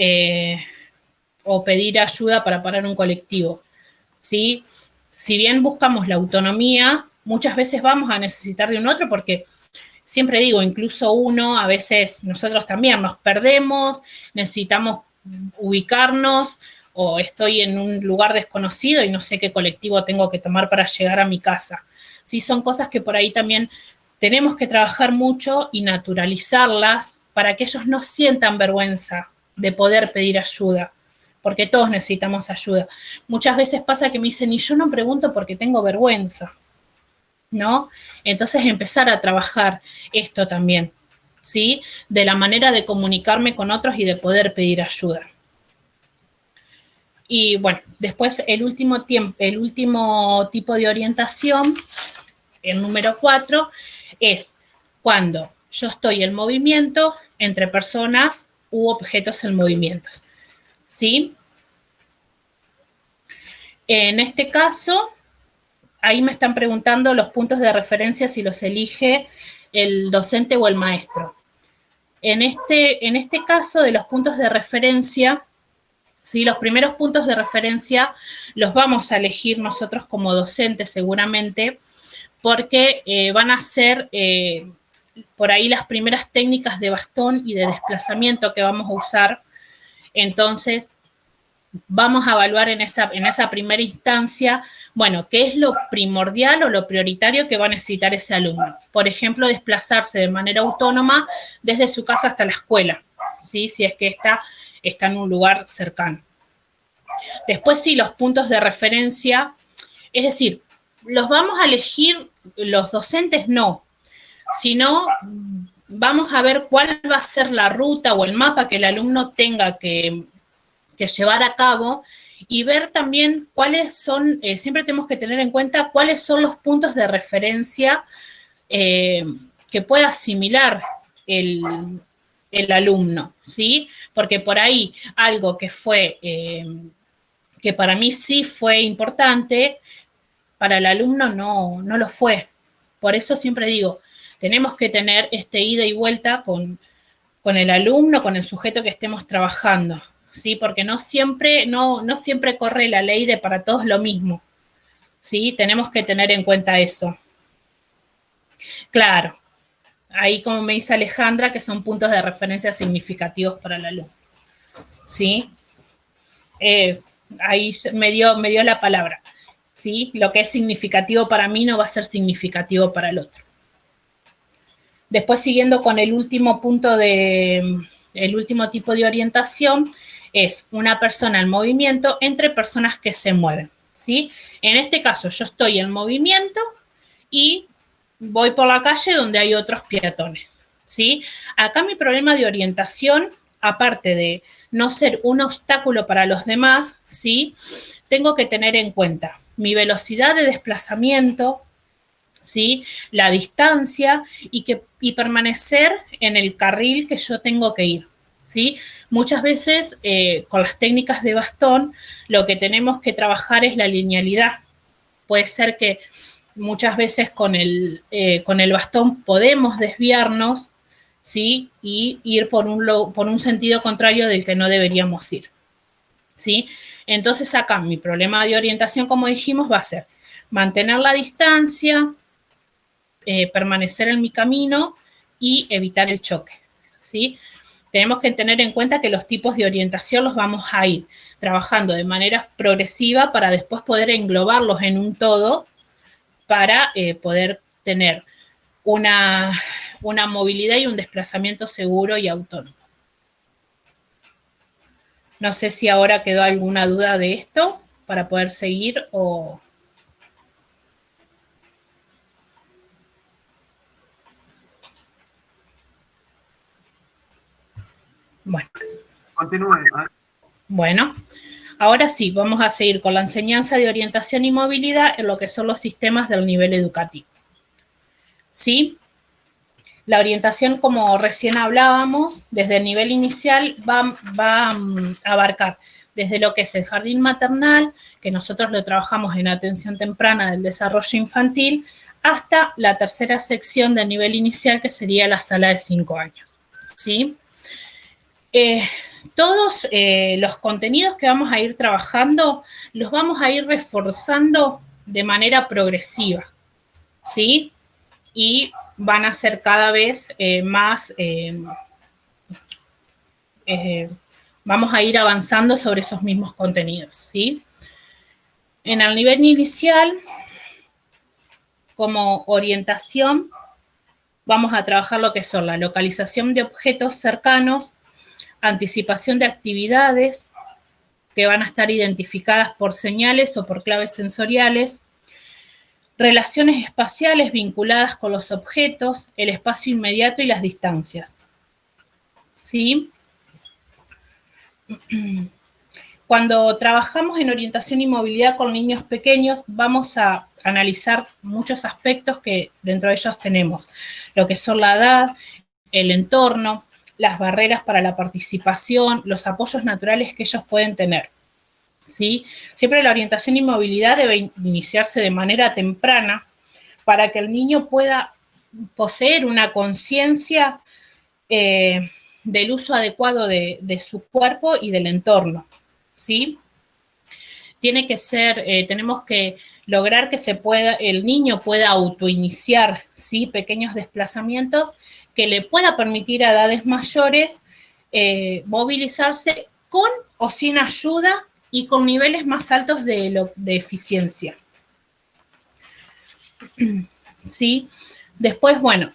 pedir ayuda para parar un colectivo, ¿sí? Si bien buscamos la autonomía, muchas veces vamos a necesitar de un otro porque siempre digo, incluso uno, a veces nosotros también nos perdemos, necesitamos ubicarnos o estoy en un lugar desconocido y no sé qué colectivo tengo que tomar para llegar a mi casa. Sí, son cosas que por ahí también tenemos que trabajar mucho y naturalizarlas para que ellos no sientan vergüenza de poder pedir ayuda, porque todos necesitamos ayuda. Muchas veces pasa que me dicen, y yo no pregunto porque tengo vergüenza. ¿no? Entonces empezar a trabajar esto también, ¿sí? De la manera de comunicarme con otros y de poder pedir ayuda. Y bueno, después el último tipo de orientación, el número 4, es cuando yo estoy en movimiento entre personas u objetos en movimientos, ¿sí? En este caso, ahí me están preguntando los puntos de referencia si los elige el docente o el maestro. En este caso de los puntos de referencia, ¿sí? Los primeros puntos de referencia los vamos a elegir nosotros como docentes seguramente, porque van a ser por ahí las primeras técnicas de bastón y de desplazamiento que vamos a usar. Entonces, vamos a evaluar en esa primera instancia, bueno, qué es lo primordial o lo prioritario que va a necesitar ese alumno. Por ejemplo, desplazarse de manera autónoma desde su casa hasta la escuela, ¿sí? Si es que está en un lugar cercano. Después sí, los puntos de referencia, es decir, los vamos a elegir los docentes, no, sino vamos a ver cuál va a ser la ruta o el mapa que el alumno tenga que llevar a cabo y ver también cuáles son, siempre tenemos que tener en cuenta cuáles son los puntos de referencia que pueda asimilar el alumno, ¿sí? Porque por ahí algo que fue, que para mí sí fue importante, para el alumno no lo fue. Por eso siempre digo, tenemos que tener ida y vuelta con el alumno, con el sujeto que estemos trabajando, ¿sí? Porque no siempre corre la ley de para todos lo mismo, ¿sí? Tenemos que tener en cuenta eso. Claro, ahí como me dice Alejandra, que son puntos de referencia significativos para el alumno, ¿sí? Ahí me dio la palabra, ¿sí? Lo que es significativo para mí no va a ser significativo para el otro. Después, siguiendo con el último tipo de orientación, es una persona en movimiento entre personas que se mueven, ¿sí? En este caso, yo estoy en movimiento y voy por la calle donde hay otros peatones, ¿sí? Acá mi problema de orientación, aparte de no ser un obstáculo para los demás, ¿sí? Tengo que tener en cuenta mi velocidad de desplazamiento, ¿sí? La distancia y permanecer en el carril que yo tengo que ir, ¿sí? Muchas veces con las técnicas de bastón lo que tenemos que trabajar es la linealidad. Puede ser que muchas veces con el bastón podemos desviarnos, ¿sí? Y ir por un sentido contrario del que no deberíamos ir, ¿sí? Entonces acá mi problema de orientación, como dijimos, va a ser mantener la distancia, permanecer en mi camino y evitar el choque, ¿sí? Tenemos que tener en cuenta que los tipos de orientación los vamos a ir trabajando de manera progresiva para después poder englobarlos en un todo para poder tener una movilidad y un desplazamiento seguro y autónomo. No sé si ahora quedó alguna duda de esto para poder seguir o... Bueno. Continúe. Bueno, ahora sí, vamos a seguir con la enseñanza de orientación y movilidad en lo que son los sistemas del nivel educativo. ¿Sí? La orientación, como recién hablábamos, desde el nivel inicial va a abarcar desde lo que es el jardín maternal, que nosotros lo trabajamos en atención temprana del desarrollo infantil, hasta la tercera sección del nivel inicial, que sería la sala de 5 años. ¿Sí? Todos los contenidos que vamos a ir trabajando los vamos a ir reforzando de manera progresiva, ¿sí? Y van a ser cada vez más, vamos a ir avanzando sobre esos mismos contenidos, ¿sí? En el nivel inicial, como orientación, vamos a trabajar lo que son la localización de objetos cercanos, anticipación de actividades que van a estar identificadas por señales o por claves sensoriales, Relaciones espaciales vinculadas con los objetos, el espacio inmediato y las distancias. ¿Sí? Cuando trabajamos en orientación y movilidad con niños pequeños, vamos a analizar muchos aspectos que dentro de ellos tenemos, lo que son la edad, el entorno, las barreras para la participación, los apoyos naturales que ellos pueden tener. ¿Sí? Siempre la orientación y movilidad debe iniciarse de manera temprana para que el niño pueda poseer una conciencia del uso adecuado de su cuerpo y del entorno. ¿Sí? Tiene que ser, tenemos que lograr que el niño pueda autoiniciar, ¿sí? Pequeños desplazamientos que le pueda permitir a edades mayores movilizarse con o sin ayuda y con niveles más altos de eficiencia. ¿Sí? Después, bueno,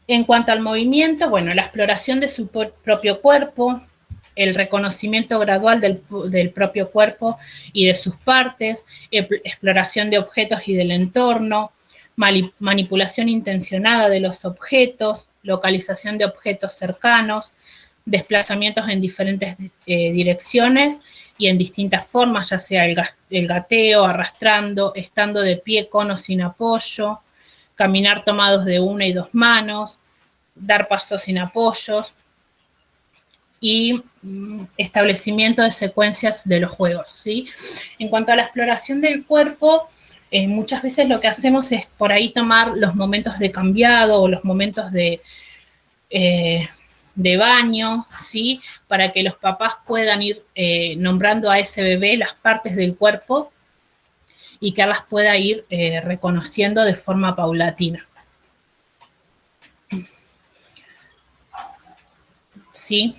en cuanto al movimiento, bueno, la exploración de su propio cuerpo, el reconocimiento gradual del propio cuerpo y de sus partes, exploración de objetos y del entorno, manipulación intencionada de los objetos, localización de objetos cercanos, desplazamientos en diferentes direcciones y en distintas formas, ya sea el gateo, arrastrando, estando de pie con o sin apoyo, caminar tomados de una y dos manos, dar pasos sin apoyos y establecimiento de secuencias de los juegos, ¿sí? En cuanto a la exploración del cuerpo, muchas veces lo que hacemos es por ahí tomar los momentos de cambiado o los momentos de baño, ¿sí? Para que los papás puedan ir nombrando a ese bebé las partes del cuerpo y que las pueda ir reconociendo de forma paulatina. ¿Sí?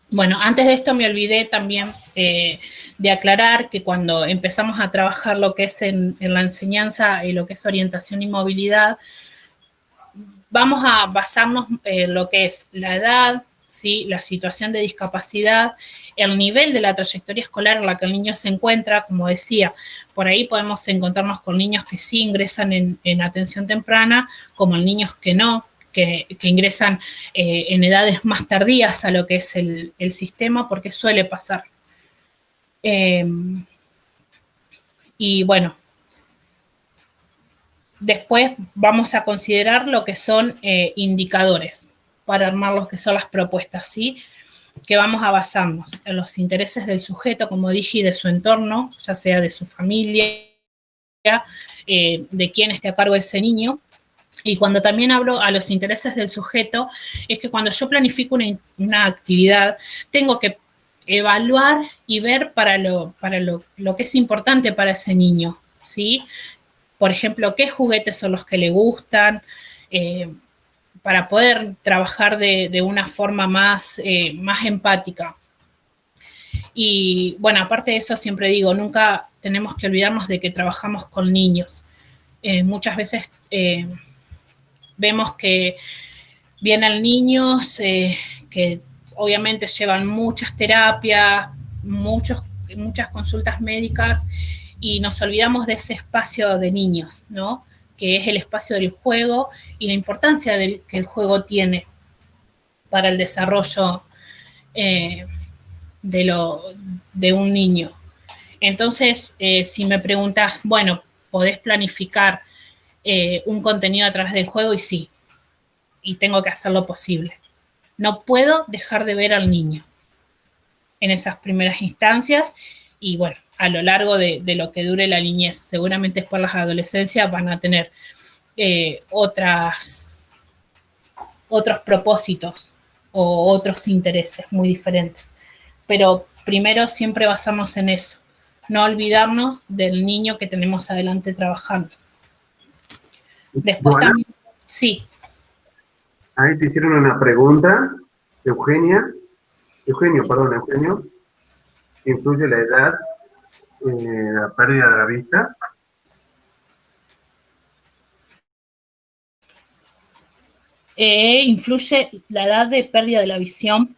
Bueno, antes de esto me olvidé también de aclarar que cuando empezamos a trabajar lo que es en la enseñanza y lo que es orientación y movilidad, vamos a basarnos en lo que es la edad, ¿sí? La situación de discapacidad, el nivel de la trayectoria escolar en la que el niño se encuentra, como decía, por ahí podemos encontrarnos con niños que sí ingresan en atención temprana, como en niños que no, que ingresan en edades más tardías a lo que es el sistema, porque suele pasar. Y bueno, después vamos a considerar lo que son indicadores para armar lo que son las propuestas, ¿sí? Que vamos a basarnos en los intereses del sujeto, como dije, y de su entorno, ya sea de su familia, de quién esté a cargo de ese niño. Y cuando también hablo a los intereses del sujeto, es que cuando yo planifico una actividad, tengo que evaluar y ver para lo que es importante para ese niño, ¿sí? Por ejemplo, qué juguetes son los que le gustan, para poder trabajar de una forma más empática. Y bueno, aparte de eso, siempre digo, nunca tenemos que olvidarnos de que trabajamos con niños. Muchas veces vemos que vienen niños que obviamente llevan muchas terapias, muchas consultas médicas, y nos olvidamos de ese espacio de niños, ¿no? Que es el espacio del juego y la importancia que el juego tiene para el desarrollo de un niño. Entonces, si me preguntas, bueno, ¿podés planificar un contenido a través del juego? Y sí, y tengo que hacer lo posible. No puedo dejar de ver al niño en esas primeras instancias y bueno, a lo largo de lo que dure la niñez. Seguramente después las adolescencias van a tener otros propósitos o otros intereses muy diferentes. Pero primero siempre basamos en eso. No olvidarnos del niño que tenemos adelante trabajando. Después también, sí. Ahí te hicieron una pregunta, Eugenio, ¿influye la edad la pérdida de la vista? Influye la edad de pérdida de la visión.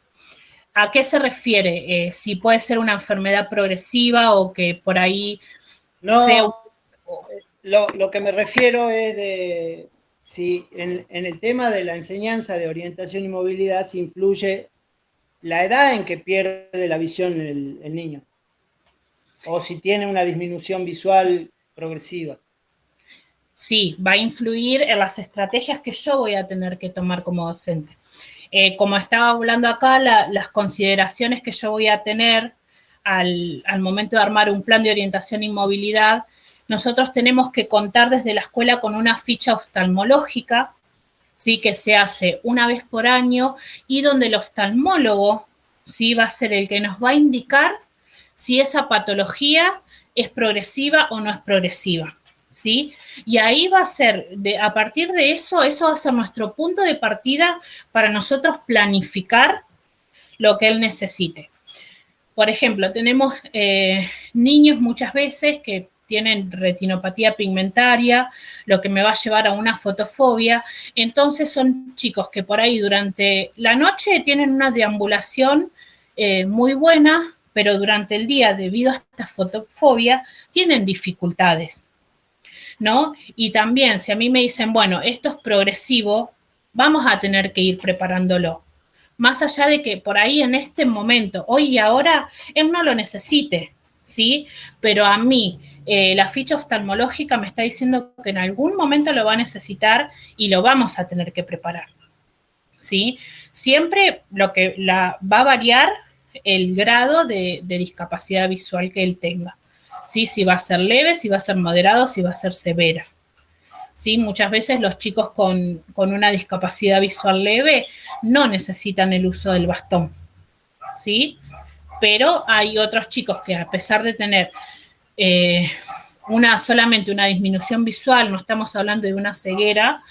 ¿A qué se refiere? Si puede ser una enfermedad progresiva o que por ahí No, sea... lo que me refiero es de si en el tema de la enseñanza de orientación y movilidad si influye la edad en que pierde la visión el niño, o si tiene una disminución visual progresiva. Sí, va a influir en las estrategias que yo voy a tener que tomar como docente. Como estaba hablando acá, las consideraciones que yo voy a tener al momento de armar un plan de orientación y movilidad, nosotros tenemos que contar desde la escuela con una ficha oftalmológica, ¿sí? Que se hace una vez por año y donde el oftalmólogo, ¿sí? Va a ser el que nos va a indicar si esa patología es progresiva o no es progresiva, ¿sí? Y ahí va a ser, a partir de eso va a ser nuestro punto de partida para nosotros planificar lo que él necesite. Por ejemplo, tenemos niños muchas veces que tienen retinopatía pigmentaria, lo que me va a llevar a una fotofobia. Entonces son chicos que por ahí durante la noche tienen una deambulación muy buena, pero durante el día, debido a esta fotofobia, tienen dificultades, ¿no? Y también, si a mí me dicen, bueno, esto es progresivo, vamos a tener que ir preparándolo. Más allá de que por ahí en este momento, hoy y ahora, él no lo necesite, ¿sí? Pero a mí, la ficha oftalmológica me está diciendo que en algún momento lo va a necesitar y lo vamos a tener que preparar, ¿sí? Siempre va a variar el grado de discapacidad visual que él tenga, ¿sí? Si va a ser leve, si va a ser moderado, si va a ser severa, ¿sí? Muchas veces los chicos con una discapacidad visual leve no necesitan el uso del bastón, ¿sí? Pero hay otros chicos que a pesar de tener solamente una disminución visual, no estamos hablando de una ceguera,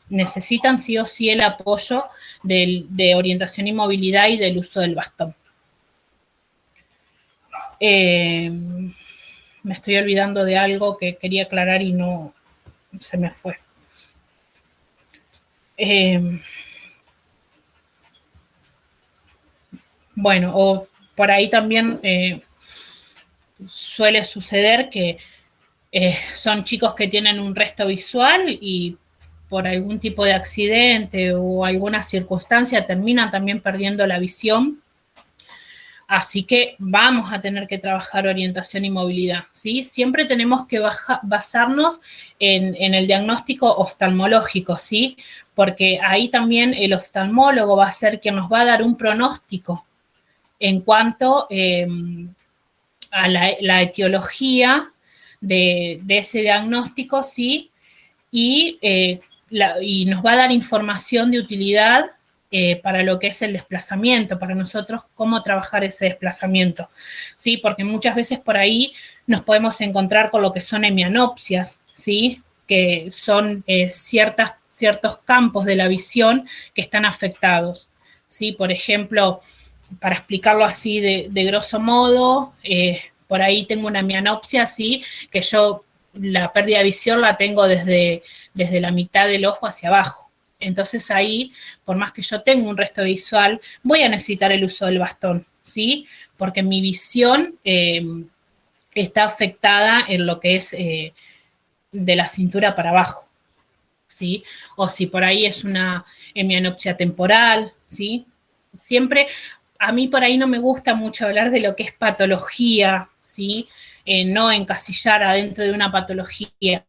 necesitan sí o sí el apoyo de orientación y movilidad y del uso del bastón. Me estoy olvidando de algo que quería aclarar y no se me fue. Bueno, o por ahí también suele suceder que son chicos que tienen un resto visual y por algún tipo de accidente o alguna circunstancia terminan también perdiendo la visión. Así que vamos a tener que trabajar orientación y movilidad, ¿sí? Siempre tenemos que basarnos en el diagnóstico oftalmológico, ¿sí? Porque ahí también el oftalmólogo va a ser quien nos va a dar un pronóstico en cuanto a la etiología de ese diagnóstico, ¿sí? Y nos va a dar información de utilidad para lo que es el desplazamiento, para nosotros cómo trabajar ese desplazamiento, ¿sí? Porque muchas veces por ahí nos podemos encontrar con lo que son hemianopsias, ¿sí? Que son ciertos campos de la visión que están afectados, ¿sí? Por ejemplo, para explicarlo así de grosso modo, por ahí tengo una hemianopsia, ¿sí? Que yo la pérdida de visión la tengo desde la mitad del ojo hacia abajo. Entonces ahí, por más que yo tenga un resto visual, voy a necesitar el uso del bastón, ¿sí? Porque mi visión está afectada en lo que es de la cintura para abajo, ¿sí? O si por ahí es una hemianopsia temporal, ¿sí? Siempre, a mí por ahí no me gusta mucho hablar de lo que es patología, ¿sí? No encasillar adentro de una patología,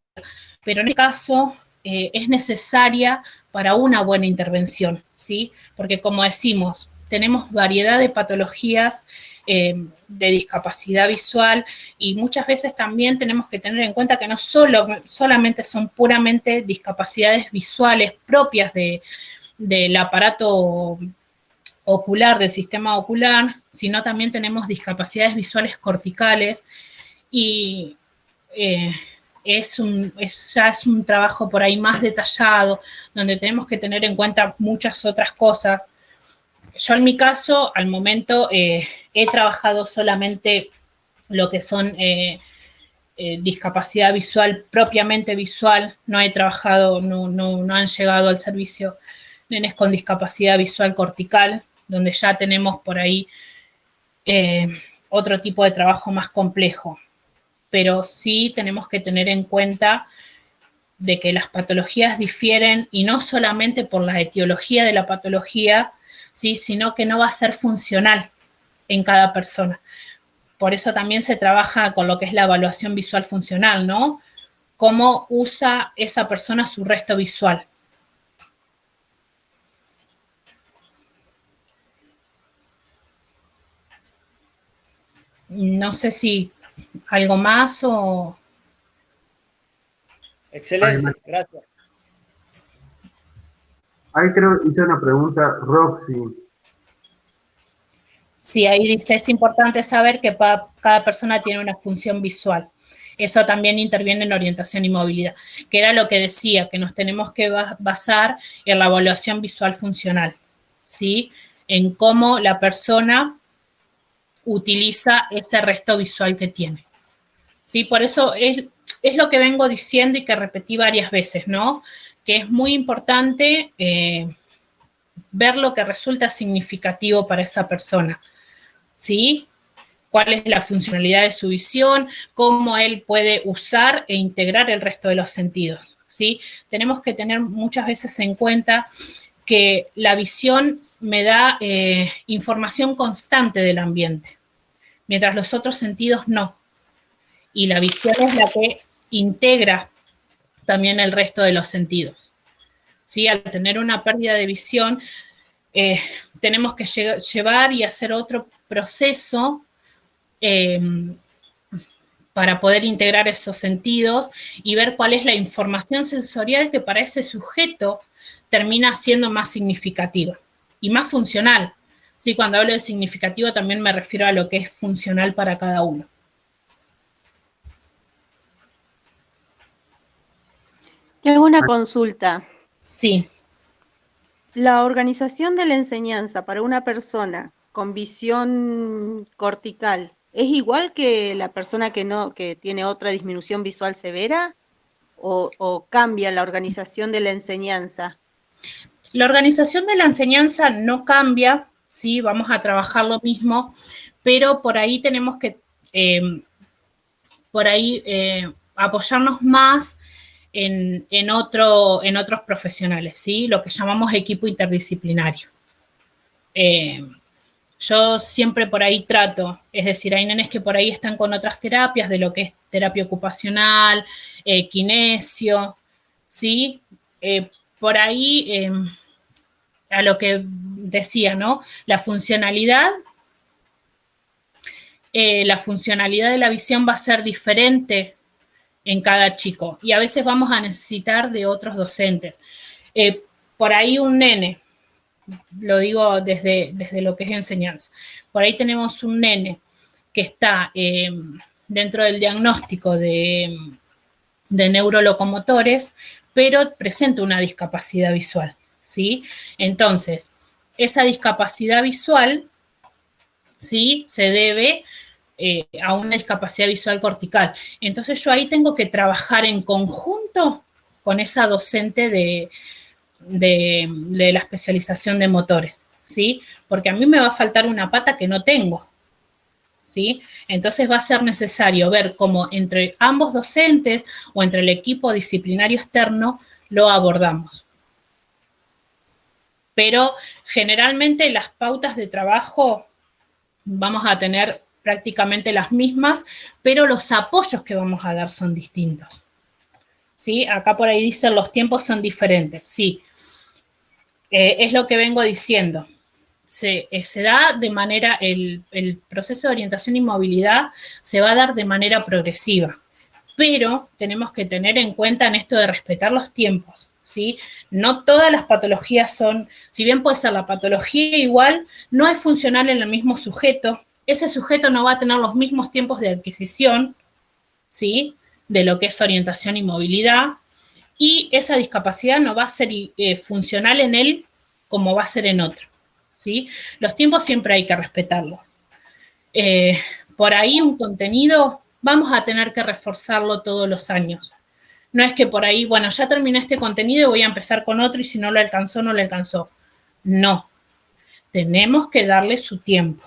pero en este caso es necesaria para una buena intervención, ¿sí? Porque como decimos, tenemos variedad de patologías de discapacidad visual y muchas veces también tenemos que tener en cuenta que no solamente son puramente discapacidades visuales propias del aparato ocular, del sistema ocular, sino también tenemos discapacidades visuales corticales y ya es un trabajo por ahí más detallado, donde tenemos que tener en cuenta muchas otras cosas. Yo en mi caso, al momento, he trabajado solamente lo que son discapacidad visual, propiamente visual. No he trabajado, no han llegado al servicio nenes con discapacidad visual cortical, donde ya tenemos por ahí otro tipo de trabajo más complejo. Pero sí tenemos que tener en cuenta de que las patologías difieren, y no solamente por la etiología de la patología, ¿sí?, sino que no va a ser funcional en cada persona. Por eso también se trabaja con lo que es la evaluación visual funcional, ¿no? Cómo usa esa persona su resto visual. No sé si algo más o... Excelente, gracias. Ahí creo que hice una pregunta, Roxy. Sí, ahí dice, es importante saber que cada persona tiene una función visual. Eso también interviene en orientación y movilidad, que era lo que decía, que nos tenemos que basar en la evaluación visual funcional, ¿sí? En cómo la persona utiliza ese resto visual que tiene. ¿Sí? Por eso es lo que vengo diciendo y que repetí varias veces, ¿no? Que es muy importante ver lo que resulta significativo para esa persona, ¿sí? Cuál es la funcionalidad de su visión, cómo él puede usar e integrar el resto de los sentidos, ¿sí? Tenemos que tener muchas veces en cuenta que la visión me da información constante del ambiente, mientras los otros sentidos no. Y la visión es la que integra también el resto de los sentidos, ¿sí? Al tener una pérdida de visión, tenemos que llevar y hacer otro proceso para poder integrar esos sentidos y ver cuál es la información sensorial que para ese sujeto termina siendo más significativa y más funcional. Sí, cuando hablo de significativo también me refiero a lo que es funcional para cada uno. Te hago una consulta. Sí. La organización de la enseñanza para una persona con visión cortical, ¿es igual que la persona que tiene otra disminución visual severa? ¿O cambia la organización de la enseñanza? La organización de la enseñanza no cambia, ¿sí? Vamos a trabajar lo mismo, pero por ahí tenemos que apoyarnos más en otros profesionales, ¿sí? Lo que llamamos equipo interdisciplinario. Yo siempre por ahí trato, es decir, hay nenes que por ahí están con otras terapias, de lo que es terapia ocupacional, kinesio, ¿sí? Por ahí, a lo que decía, ¿no? La funcionalidad de la visión va a ser diferente en cada chico, y a veces vamos a necesitar de otros docentes. Por ahí un nene, lo digo desde lo que es enseñanza, por ahí tenemos un nene que está dentro del diagnóstico de neurolocomotores, pero presenta una discapacidad visual, ¿sí? Entonces, esa discapacidad visual, ¿sí?, se debe a una discapacidad visual cortical. Entonces yo ahí tengo que trabajar en conjunto con esa docente de la especialización de motores, ¿sí? Porque a mí me va a faltar una pata que no tengo, ¿sí? Entonces va a ser necesario ver cómo entre ambos docentes o entre el equipo disciplinario externo lo abordamos. Pero generalmente las pautas de trabajo vamos a tener prácticamente las mismas, pero los apoyos que vamos a dar son distintos, ¿sí? Acá por ahí dicen los tiempos son diferentes, sí. Es lo que vengo diciendo. Se da de manera, el proceso de orientación y movilidad se va a dar de manera progresiva, pero tenemos que tener en cuenta en esto de respetar los tiempos, ¿sí? No todas las patologías son, si bien puede ser la patología igual, no es funcional en el mismo sujeto. Ese sujeto no va a tener los mismos tiempos de adquisición, ¿sí?, de lo que es orientación y movilidad, y esa discapacidad no va a ser funcional en él como va a ser en otro, ¿sí? Los tiempos siempre hay que respetarlos. Por ahí un contenido vamos a tener que reforzarlo todos los años. No es que por ahí, bueno, ya terminé este contenido y voy a empezar con otro y si no lo alcanzó, no lo alcanzó. No. tenemos que darle su tiempo.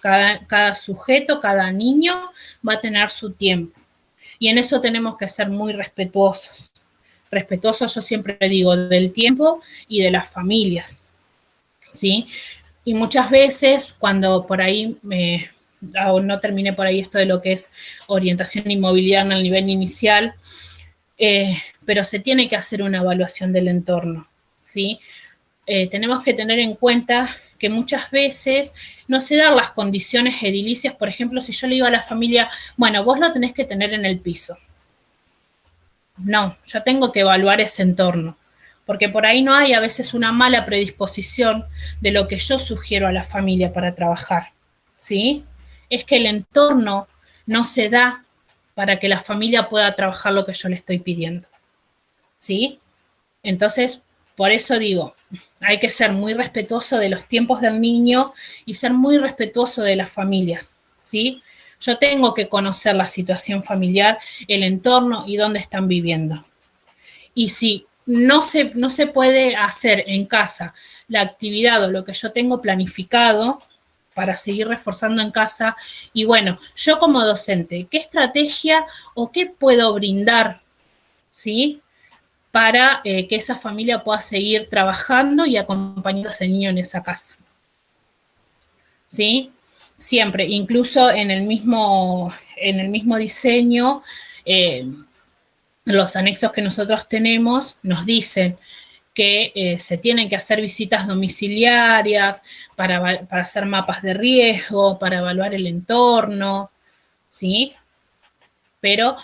Cada sujeto, cada niño va a tener su tiempo. Y en eso tenemos que ser muy respetuosos. Respetuosos, yo siempre digo, del tiempo y de las familias, ¿sí? Y muchas veces, cuando por ahí aún no terminé por ahí esto de lo que es orientación y movilidad en el nivel inicial, pero se tiene que hacer una evaluación del entorno, ¿sí? Tenemos que tener en cuenta que muchas veces no se dan las condiciones edilicias. Por ejemplo, si yo le digo a la familia, bueno, vos lo tenés que tener en el piso. No, yo tengo que evaluar ese entorno, porque por ahí no hay a veces una mala predisposición de lo que yo sugiero a la familia para trabajar, ¿sí? Es que el entorno no se da para que la familia pueda trabajar lo que yo le estoy pidiendo, ¿sí? Entonces, por eso digo, hay que ser muy respetuoso de los tiempos del niño y ser muy respetuoso de las familias, ¿sí? Yo tengo que conocer la situación familiar, el entorno y dónde están viviendo. Y si no se puede hacer en casa la actividad o lo que yo tengo planificado para seguir reforzando en casa, y bueno, yo como docente, ¿qué estrategia o qué puedo brindar, ¿sí?, para que esa familia pueda seguir trabajando y acompañando a ese niño en esa casa? ¿Sí? Siempre, incluso en el mismo diseño, los anexos que nosotros tenemos nos dicen que se tienen que hacer visitas domiciliarias para hacer mapas de riesgo, para evaluar el entorno, ¿sí? Pero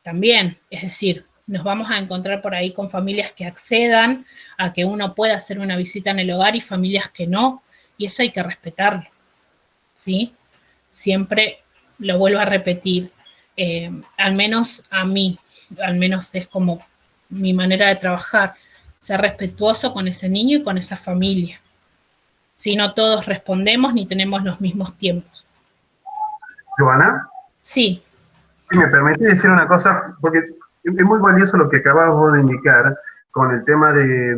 también, es decir, nos vamos a encontrar por ahí con familias que accedan a que uno pueda hacer una visita en el hogar y familias que no, y eso hay que respetarlo, ¿sí? Siempre lo vuelvo a repetir, al menos a mí, al menos es como mi manera de trabajar, ser respetuoso con ese niño y con esa familia. Si no todos respondemos ni tenemos los mismos tiempos. Joana. Sí. Me permití decir una cosa, porque es muy valioso lo que acabas vos de indicar con el tema de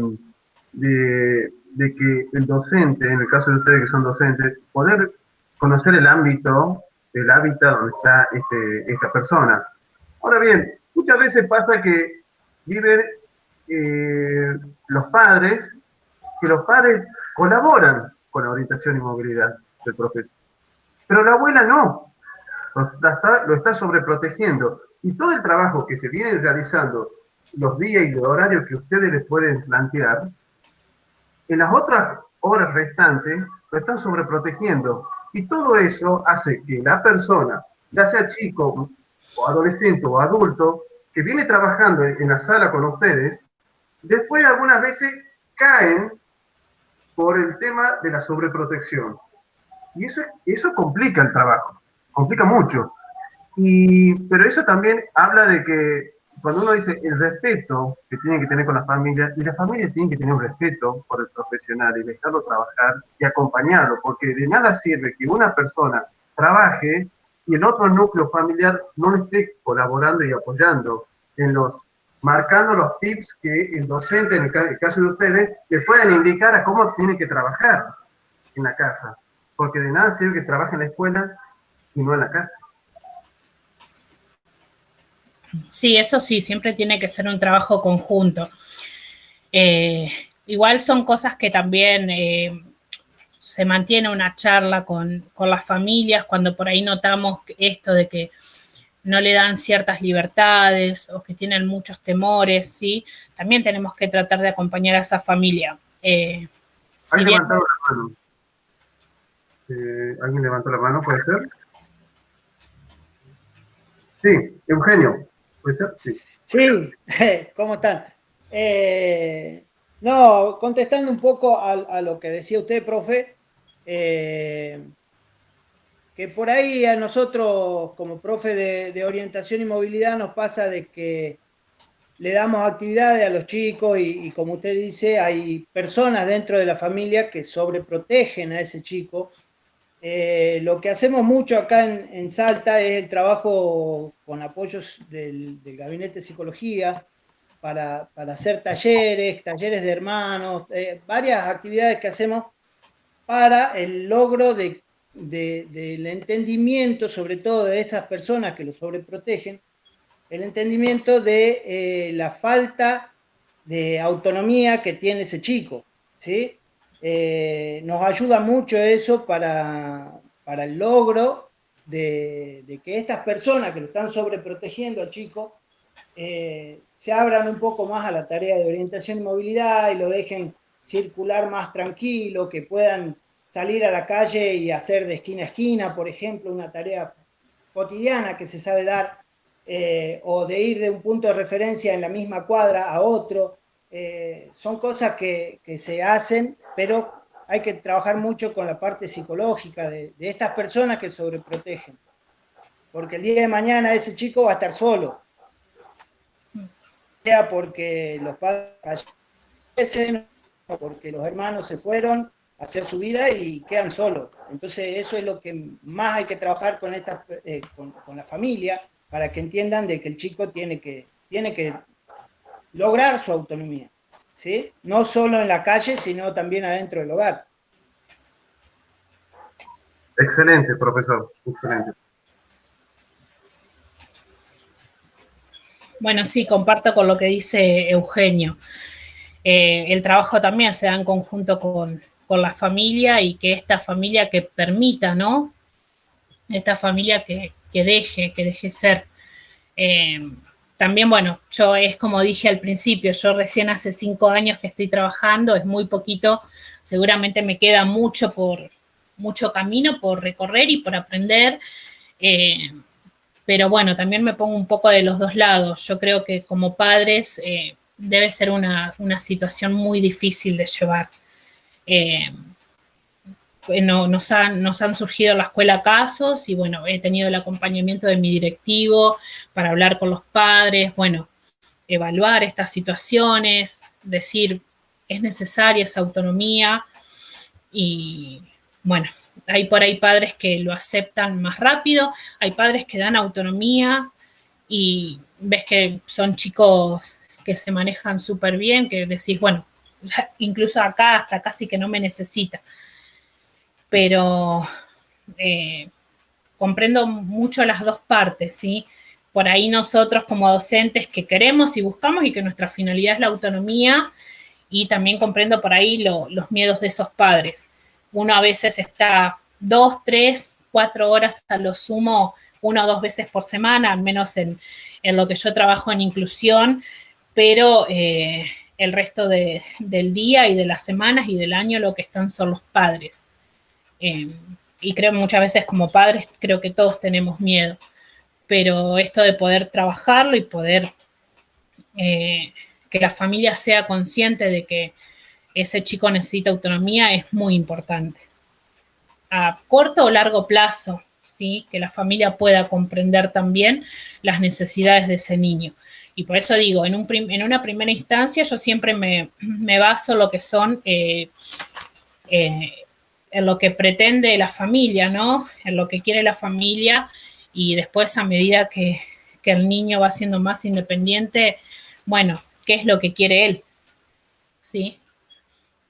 que el docente, en el caso de ustedes que son docentes, poder conocer el ámbito, el hábitat donde está esta persona. Ahora bien, muchas veces pasa que viven los padres colaboran con la orientación y movilidad del profesor, pero la abuela no. Lo está sobreprotegiendo. Y todo el trabajo que se viene realizando, los días y los horarios que ustedes les pueden plantear, en las otras horas restantes lo están sobreprotegiendo. Y todo eso hace que la persona, ya sea chico o adolescente o adulto, que viene trabajando en la sala con ustedes, después algunas veces caen por el tema de la sobreprotección. Y eso complica el trabajo. Complica mucho. Pero eso también habla de que cuando uno dice el respeto que tienen que tener con las familias, y las familias tienen que tener un respeto por el profesional y dejarlo trabajar y acompañarlo, porque de nada sirve que una persona trabaje y el otro núcleo familiar no le esté colaborando y apoyando, marcando los tips que el docente, en el caso de ustedes, les puedan indicar a cómo tiene que trabajar en la casa, porque de nada sirve que trabaje en la escuela y no en la casa. Sí, eso sí, siempre tiene que ser un trabajo conjunto. Igual son cosas que también se mantiene una charla con las familias cuando por ahí notamos esto de que no le dan ciertas libertades o que tienen muchos temores, ¿sí? También tenemos que tratar de acompañar a esa familia. ¿Alguien levantó la mano? ¿Alguien levantó la mano, puede ser? Sí, Eugenio, ¿puede ser? Sí. Sí, ¿cómo están? No, contestando un poco a lo que decía usted, profe, que por ahí a nosotros, como profe de orientación y movilidad, nos pasa de que le damos actividades a los chicos y como usted dice, hay personas dentro de la familia que sobreprotegen a ese chico. Lo que hacemos mucho acá en Salta es el trabajo con apoyos del Gabinete de Psicología para hacer talleres de hermanos, varias actividades que hacemos para el logro del entendimiento, sobre todo de estas personas que lo sobreprotegen, el entendimiento de la falta de autonomía que tiene ese chico, ¿sí? Nos ayuda mucho eso para el logro de que estas personas que lo están sobreprotegiendo al chico se abran un poco más a la tarea de orientación y movilidad y lo dejen circular más tranquilo, que puedan salir a la calle y hacer de esquina a esquina, por ejemplo, una tarea cotidiana que se sabe dar, o de ir de un punto de referencia en la misma cuadra a otro. Son cosas que se hacen, pero hay que trabajar mucho con la parte psicológica de estas personas que sobreprotegen, porque el día de mañana ese chico va a estar solo, sea porque los padres fallecen o porque los hermanos se fueron a hacer su vida y quedan solos. Entonces eso es lo que más hay que trabajar con la familia, para que entiendan de que el chico tiene que lograr su autonomía, ¿sí? No solo en la calle, sino también adentro del hogar. Excelente, profesor, excelente. Bueno, sí, comparto con lo que dice Eugenio. El trabajo también se da en conjunto con la familia, y que esta familia que permita, ¿no? Esta familia que deje ser. También, bueno, yo es como dije al principio, yo recién hace 5 años que estoy trabajando, es muy poquito, seguramente me queda mucho camino por recorrer y por aprender, pero bueno, también me pongo un poco de los dos lados. Yo creo que como padres debe ser una situación muy difícil de llevar. Nos han surgido en la escuela casos y bueno, he tenido el acompañamiento de mi directivo para hablar con los padres, bueno, evaluar estas situaciones, decir, es necesaria esa autonomía, y bueno, hay por ahí padres que lo aceptan más rápido, hay padres que dan autonomía y ves que son chicos que se manejan súper bien, que decís, bueno, incluso acá hasta casi que no me necesita. Pero comprendo mucho las dos partes, ¿sí? Por ahí nosotros como docentes que queremos y buscamos y que nuestra finalidad es la autonomía, y también comprendo por ahí los miedos de esos padres. Uno a veces está 2, 3, 4 horas a lo sumo, 1 o 2 veces por semana, al menos en lo que yo trabajo en inclusión, pero el resto del día y de las semanas y del año lo que están son los padres. Y creo muchas veces como padres, creo que todos tenemos miedo, pero esto de poder trabajarlo y poder que la familia sea consciente de que ese chico necesita autonomía es muy importante. A corto o largo plazo, ¿sí? Que la familia pueda comprender también las necesidades de ese niño. Y por eso digo, en una primera instancia yo siempre me baso en lo que son en lo que pretende la familia, ¿no? En lo que quiere la familia, y después a medida que el niño va siendo más independiente, bueno, ¿qué es lo que quiere él? ¿Sí?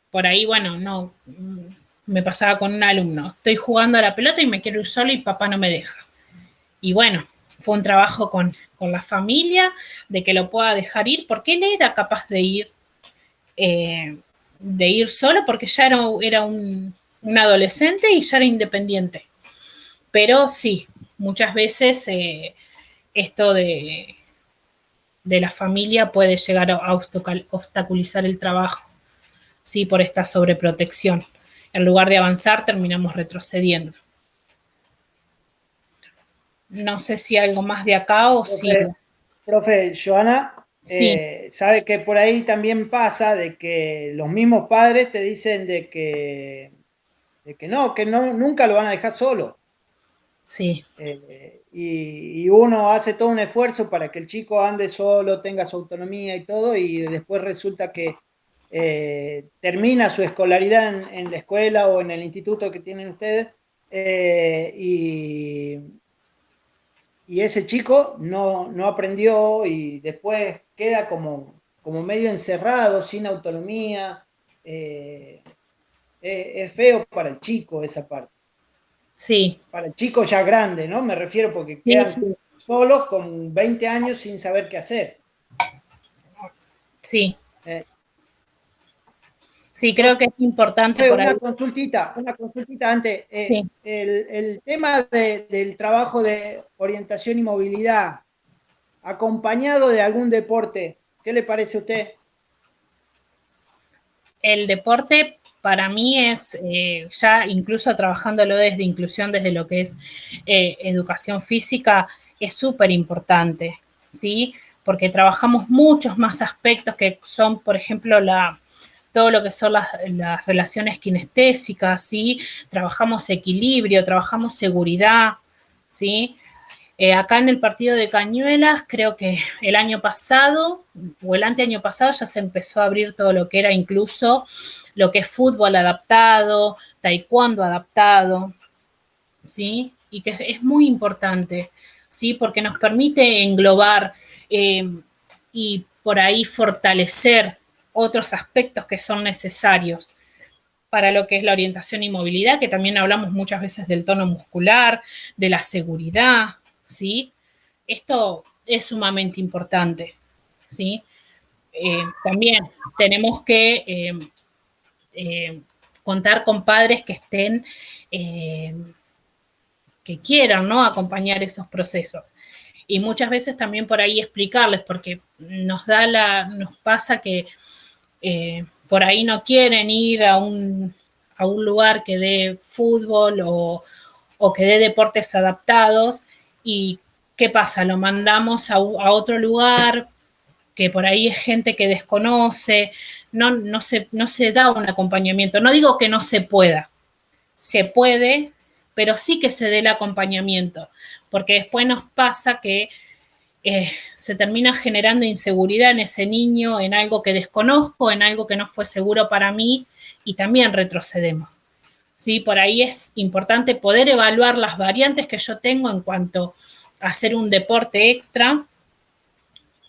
Por ahí, bueno, no, me pasaba con un alumno, estoy jugando a la pelota y me quiero ir solo y papá no me deja. Y bueno, fue un trabajo con la familia de que lo pueda dejar ir, porque él era capaz de ir solo, porque ya era un adolescente y ya era independiente. Pero sí, muchas veces esto de la familia puede llegar a obstaculizar el trabajo, sí, por esta sobreprotección. En lugar de avanzar, terminamos retrocediendo. No sé si algo más de acá o si... Profe, Joana, sí. sabe que por ahí también pasa de que los mismos padres te dicen de que no, nunca lo van a dejar solo. Sí. Y uno hace todo un esfuerzo para que el chico ande solo, tenga su autonomía y todo, y después resulta que termina su escolaridad en la escuela o en el instituto que tienen ustedes, y ese chico no aprendió y después queda como medio encerrado, sin autonomía. es feo para el chico esa parte. Sí. Para el chico ya grande, ¿no? Me refiero porque Sí, quedan sí. solos con 20 años sin saber qué hacer. Sí. Eh, Sí, creo que es importante por ahí. Una consultita antes. Sí. El tema del trabajo de orientación y movilidad, acompañado de algún deporte, ¿qué le parece a usted? El deporte para mí es, ya incluso trabajándolo desde inclusión, desde lo que es educación física, es súper importante, ¿sí? Porque trabajamos muchos más aspectos que son, por ejemplo, todo lo que son las relaciones kinestésicas, ¿sí? Trabajamos equilibrio, trabajamos seguridad, ¿sí? Acá en el partido de Cañuelas, creo que el año pasado o el anteaño pasado ya se empezó a abrir todo lo que era incluso lo que es fútbol adaptado, taekwondo adaptado, ¿sí? Y que es muy importante, ¿sí? Porque nos permite englobar y por ahí fortalecer otros aspectos que son necesarios para lo que es la orientación y movilidad, que también hablamos muchas veces del tono muscular, de la seguridad, ¿sí? Esto es sumamente importante, ¿sí? También tenemos que contar con padres que estén, que quieran, ¿no? Acompañar esos procesos. Y muchas veces también por ahí explicarles, porque nos pasa que por ahí no quieren ir a un lugar que dé fútbol o que dé deportes adaptados. ¿Y qué pasa? Lo mandamos a otro lugar que por ahí es gente que desconoce, no se da un acompañamiento. No digo que no se pueda, se puede, pero sí que se dé el acompañamiento, porque después nos pasa que se termina generando inseguridad en ese niño, en algo que desconozco, en algo que no fue seguro para mí, y también retrocedemos. ¿Sí? Por ahí es importante poder evaluar las variantes que yo tengo en cuanto a hacer un deporte extra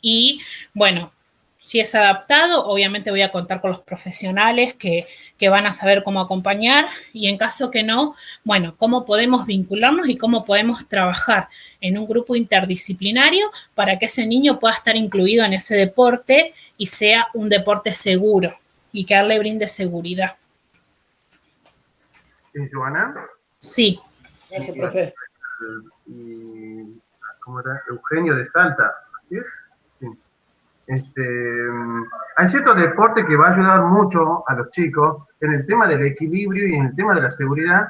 y, bueno, si es adaptado, obviamente voy a contar con los profesionales que van a saber cómo acompañar y en caso que no, bueno, cómo podemos vincularnos y cómo podemos trabajar en un grupo interdisciplinario para que ese niño pueda estar incluido en ese deporte y sea un deporte seguro y que a él le brinde seguridad. ¿Joana? Sí. Gracias, profe. ¿Cómo era? Eugenio de Salta, ¿así es? Sí. Hay cierto deporte que va a ayudar mucho a los chicos en el tema del equilibrio y en el tema de la seguridad,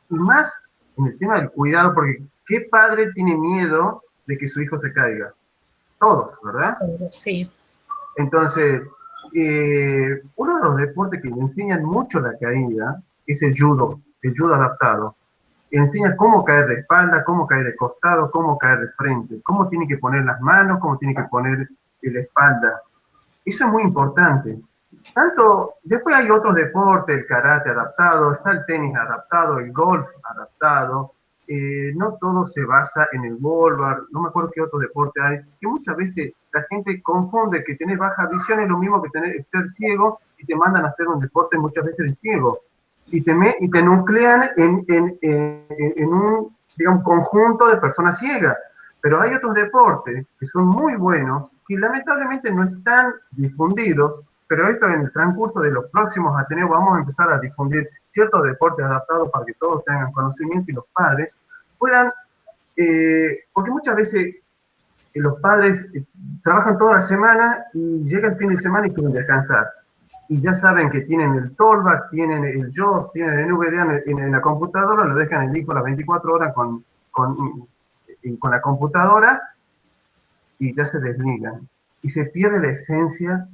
y más en el tema del cuidado, porque ¿qué padre tiene miedo de que su hijo se caiga? Todos, ¿verdad? Sí. Entonces, uno de los deportes que le enseñan mucho la caída es el judo adaptado. Enseña cómo caer de espalda, cómo caer de costado, cómo caer de frente, cómo tiene que poner las manos, cómo tiene que poner la espalda. Eso es muy importante. Después hay otros deportes, el karate adaptado, está el tenis adaptado, el golf adaptado. No todo se basa en el bowling, no me acuerdo qué otro deporte hay, que muchas veces la gente confunde que tener baja visión es lo mismo que ser ciego y te mandan a hacer un deporte muchas veces de ciego. Y te nuclean en un, digamos, conjunto de personas ciegas. Pero hay otros deportes que son muy buenos, que lamentablemente no están difundidos, pero esto en el transcurso de los próximos Ateneos vamos a empezar a difundir ciertos deportes adaptados para que todos tengan conocimiento y los padres puedan, porque muchas veces los padres trabajan toda la semana y llega el fin de semana y quieren descansar. Y ya saben que tienen el Tollback, tienen el JAWS, tienen el NVDA en la computadora, lo dejan el hijo las 24 horas con la computadora y ya se desligan. Y se pierde la esencia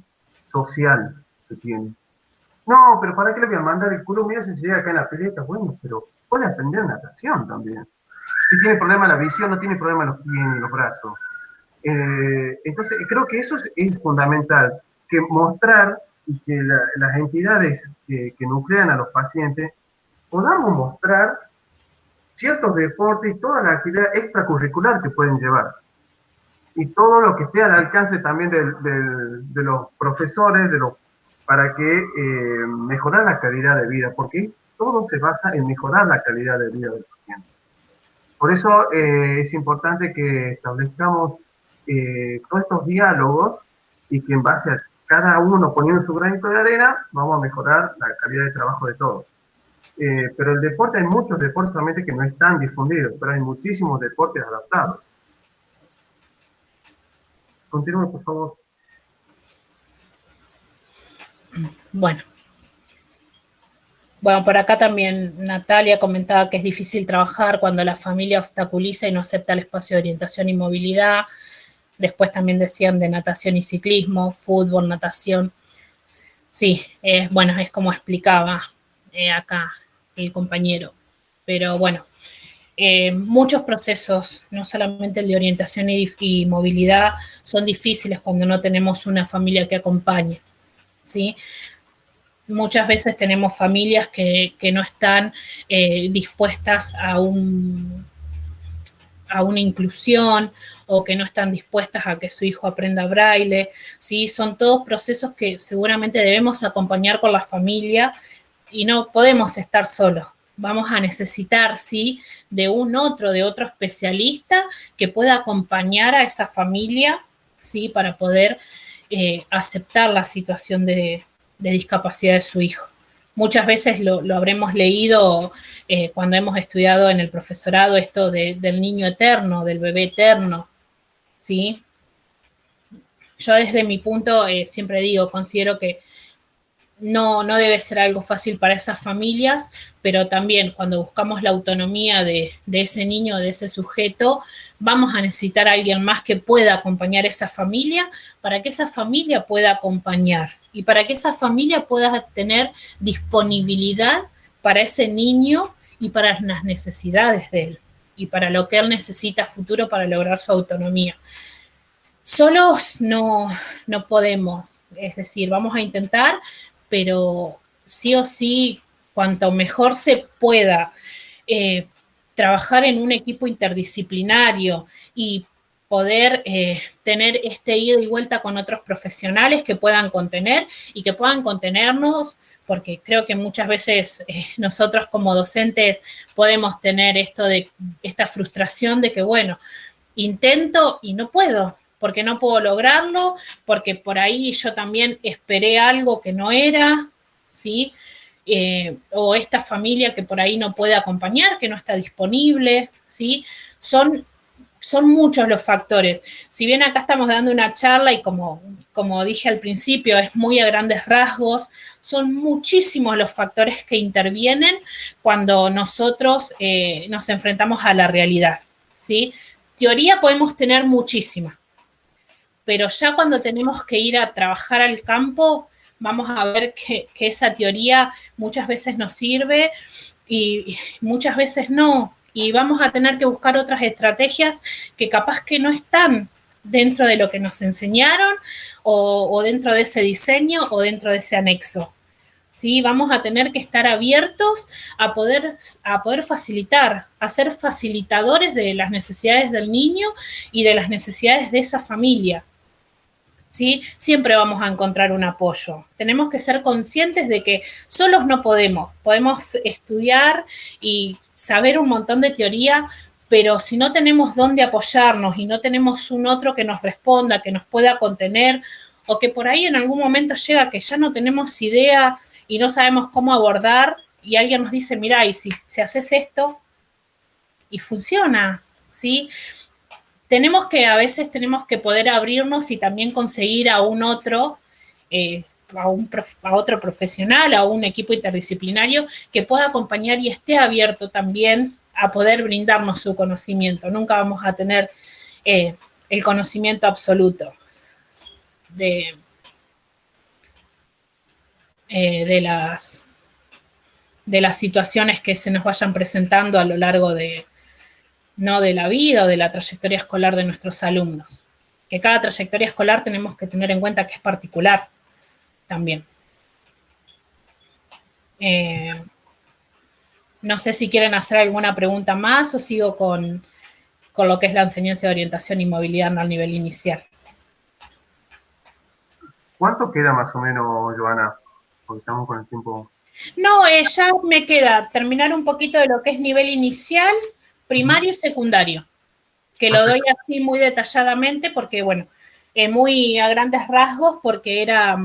social que tiene. No, pero ¿para qué le voy a mandar el culo? Mira si se llega acá en la pileta. Bueno, pero puede aprender natación también. Si tiene problema la visión, no tiene problema los pies ni los brazos. Entonces, creo que eso es fundamental, que mostrar y que las entidades que nuclean a los pacientes podamos mostrar ciertos deportes y toda la actividad extracurricular que pueden llevar. Y todo lo que esté al alcance también de los profesores, de los para que mejorar la calidad de vida, porque todo se basa en mejorar la calidad de vida del paciente. Por eso es importante que establezcamos todos estos diálogos y que en base a cada uno poniendo su granito de arena, vamos a mejorar la calidad de trabajo de todos. Pero el deporte, hay muchos deportes solamente que no están difundidos, pero hay muchísimos deportes adaptados. Continúe, por favor. Bueno, por acá también Natalia comentaba que es difícil trabajar cuando la familia obstaculiza y no acepta el espacio de orientación y movilidad. Después también decían de natación y ciclismo, fútbol, natación. Sí, bueno, es como explicaba acá el compañero. Pero bueno, muchos procesos, no solamente el de orientación y movilidad, son difíciles cuando no tenemos una familia que acompañe, ¿sí? Muchas veces tenemos familias que no están dispuestas a una inclusión o que no están dispuestas a que su hijo aprenda braille, ¿sí? Son todos procesos que seguramente debemos acompañar con la familia y no podemos estar solos. Vamos a necesitar, ¿sí?, de otro especialista que pueda acompañar a esa familia, ¿sí?, para poder aceptar la situación de discapacidad de su hijo. Muchas veces lo habremos leído cuando hemos estudiado en el profesorado esto del niño eterno, del bebé eterno, ¿sí? Yo desde mi punto siempre digo, considero que no debe ser algo fácil para esas familias, pero también cuando buscamos la autonomía de ese niño, de ese sujeto, vamos a necesitar a alguien más que pueda acompañar a esa familia para que esa familia pueda acompañar y para que esa familia pueda tener disponibilidad para ese niño y para las necesidades de él y para lo que él necesita a futuro para lograr su autonomía. Solos no podemos, es decir, vamos a intentar, pero sí o sí, cuanto mejor se pueda trabajar en un equipo interdisciplinario y poder tener este ida y vuelta con otros profesionales que puedan contener y que puedan contenernos, porque creo que muchas veces nosotros como docentes podemos tener esta frustración de que, bueno, intento y no puedo, porque no puedo lograrlo, porque por ahí yo también esperé algo que no era, ¿sí? O esta familia que por ahí no puede acompañar, que no está disponible, ¿sí? Son muchos los factores. Si bien acá estamos dando una charla y como dije al principio, es muy a grandes rasgos, son muchísimos los factores que intervienen cuando nosotros nos enfrentamos a la realidad, ¿sí? Teoría podemos tener muchísima, pero ya cuando tenemos que ir a trabajar al campo, vamos a ver que esa teoría muchas veces nos sirve y muchas veces no. Y vamos a tener que buscar otras estrategias que capaz que no están dentro de lo que nos enseñaron o dentro de ese diseño o dentro de ese anexo. ¿Sí? Vamos a tener que estar abiertos a poder facilitar, a ser facilitadores de las necesidades del niño y de las necesidades de esa familia. ¿Sí? Siempre vamos a encontrar un apoyo. Tenemos que ser conscientes de que solos no podemos estudiar y saber un montón de teoría, pero si no tenemos dónde apoyarnos y no tenemos un otro que nos responda, que nos pueda contener, o que por ahí en algún momento llega que ya no tenemos idea y no sabemos cómo abordar, y alguien nos dice, mirá, y si haces esto, y funciona, ¿sí? A veces tenemos que poder abrirnos y también conseguir a un otro, a otro profesional, a un equipo interdisciplinario que pueda acompañar y esté abierto también a poder brindarnos su conocimiento. Nunca vamos a tener el conocimiento absoluto de las situaciones que se nos vayan presentando a lo largo de la vida o de la trayectoria escolar de nuestros alumnos. Que cada trayectoria escolar tenemos que tener en cuenta que es particular también. No sé si quieren hacer alguna pregunta más o sigo con lo que es la enseñanza de orientación y movilidad al nivel inicial. ¿Cuánto queda más o menos, Joana? Porque estamos con el tiempo. No, ya me queda terminar un poquito de lo que es nivel inicial, primario y secundario, que lo doy así muy detalladamente porque, bueno, muy a grandes rasgos porque era,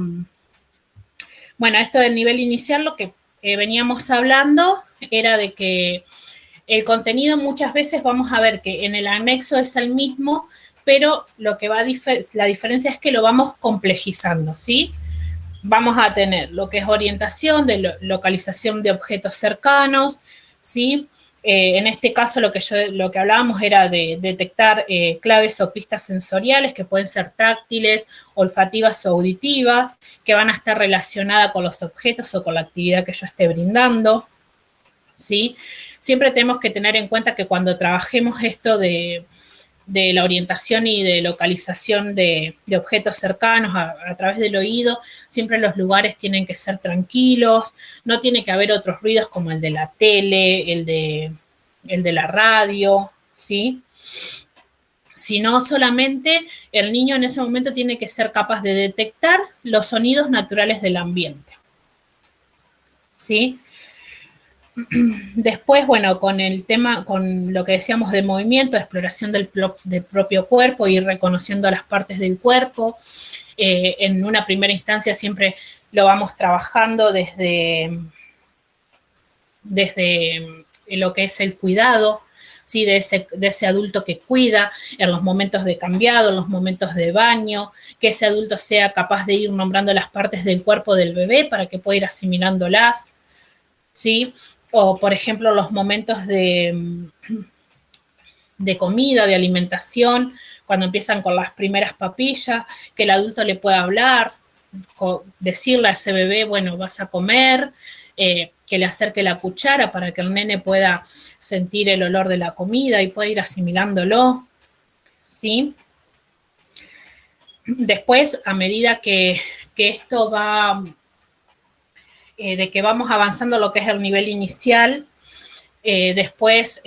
bueno, esto del nivel inicial, lo que veníamos hablando era de que el contenido muchas veces vamos a ver que en el anexo es el mismo, pero lo que va la diferencia es que lo vamos complejizando, ¿sí? Vamos a tener lo que es orientación, de localización de objetos cercanos, ¿sí? En este caso lo que hablábamos era de detectar claves o pistas sensoriales que pueden ser táctiles, olfativas o auditivas, que van a estar relacionadas con los objetos o con la actividad que yo esté brindando, ¿sí? Siempre tenemos que tener en cuenta que cuando trabajemos esto de la orientación y de localización de objetos cercanos a través del oído, siempre los lugares tienen que ser tranquilos, no tiene que haber otros ruidos como el de la tele, el de la radio, ¿sí? Sino solamente el niño en ese momento tiene que ser capaz de detectar los sonidos naturales del ambiente, ¿sí? Después, bueno, con el tema, con lo que decíamos de movimiento, de exploración del propio cuerpo, ir reconociendo las partes del cuerpo. En una primera instancia siempre lo vamos trabajando desde lo que es el cuidado, ¿sí? de ese adulto que cuida en los momentos de cambiado, en los momentos de baño, que ese adulto sea capaz de ir nombrando las partes del cuerpo del bebé para que pueda ir asimilándolas, ¿sí? O, por ejemplo, los momentos de comida, de alimentación, cuando empiezan con las primeras papillas, que el adulto le pueda hablar, decirle a ese bebé, bueno, vas a comer, que le acerque la cuchara para que el nene pueda sentir el olor de la comida y pueda ir asimilándolo, ¿sí? Después, a medida que esto va... de que vamos avanzando lo que es el nivel inicial. Después,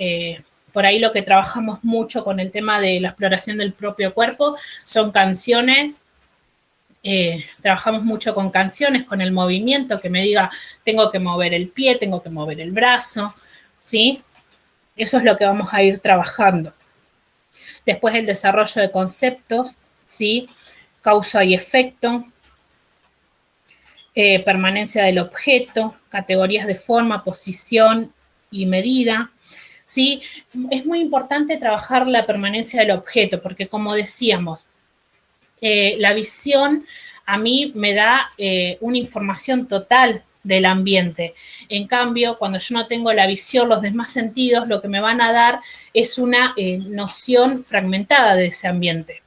por ahí lo que trabajamos mucho con el tema de la exploración del propio cuerpo son canciones. Trabajamos mucho con canciones, con el movimiento, que me diga, tengo que mover el pie, tengo que mover el brazo, ¿sí? Eso es lo que vamos a ir trabajando. Después el desarrollo de conceptos, ¿sí? Causa y efecto, permanencia del objeto, categorías de forma, posición y medida, ¿sí? Es muy importante trabajar la permanencia del objeto, porque como decíamos, la visión a mí me da una información total del ambiente. En cambio, cuando yo no tengo la visión, los demás sentidos lo que me van a dar es una noción fragmentada de ese ambiente.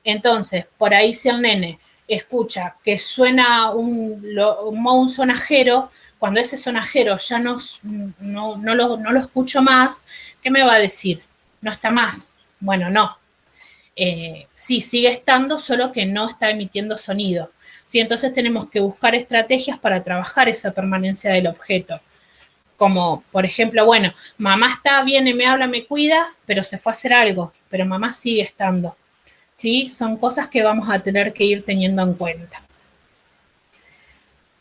Entonces, por ahí si el nene escucha que suena un sonajero, cuando ese sonajero ya no lo escucho más, ¿qué me va a decir? No está más. Bueno, no. Sí, sigue estando, solo que no está emitiendo sonido. Sí, entonces tenemos que buscar estrategias para trabajar esa permanencia del objeto. Como, por ejemplo, bueno, mamá está, viene, me habla, me cuida, pero se fue a hacer algo, pero mamá sigue estando. ¿Sí? Son cosas que vamos a tener que ir teniendo en cuenta.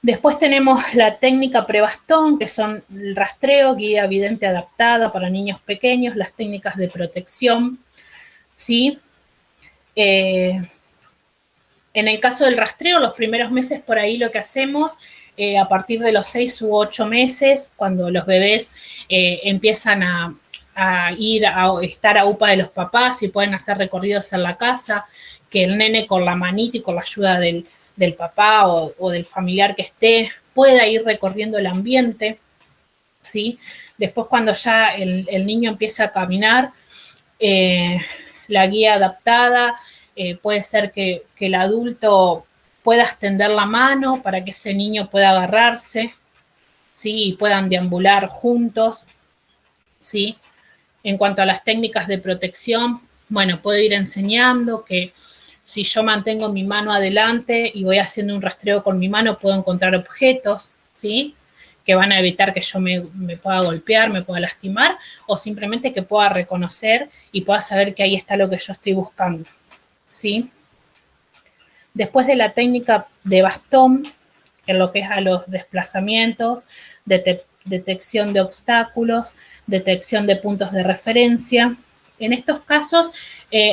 Después tenemos la técnica prebastón, que son el rastreo, guía vidente adaptada para niños pequeños, las técnicas de protección, ¿sí? En el caso del rastreo, los primeros meses por ahí lo que hacemos, a partir de los 6 u 8 meses, cuando los bebés empiezan a ir a estar a UPA de los papás y pueden hacer recorridos en la casa, que el nene con la manita y con la ayuda del papá o del familiar que esté pueda ir recorriendo el ambiente, ¿sí? Después cuando ya el niño empieza a caminar, la guía adaptada, puede ser que el adulto pueda extender la mano para que ese niño pueda agarrarse, ¿sí? Y puedan deambular juntos, ¿sí? En cuanto a las técnicas de protección, bueno, puedo ir enseñando que si yo mantengo mi mano adelante y voy haciendo un rastreo con mi mano, puedo encontrar objetos, ¿sí? Que van a evitar que yo me pueda golpear, me pueda lastimar, o simplemente que pueda reconocer y pueda saber que ahí está lo que yo estoy buscando, ¿sí? Después de la técnica de bastón, en lo que es a los desplazamientos, detección de obstáculos, detección de puntos de referencia. En estos casos,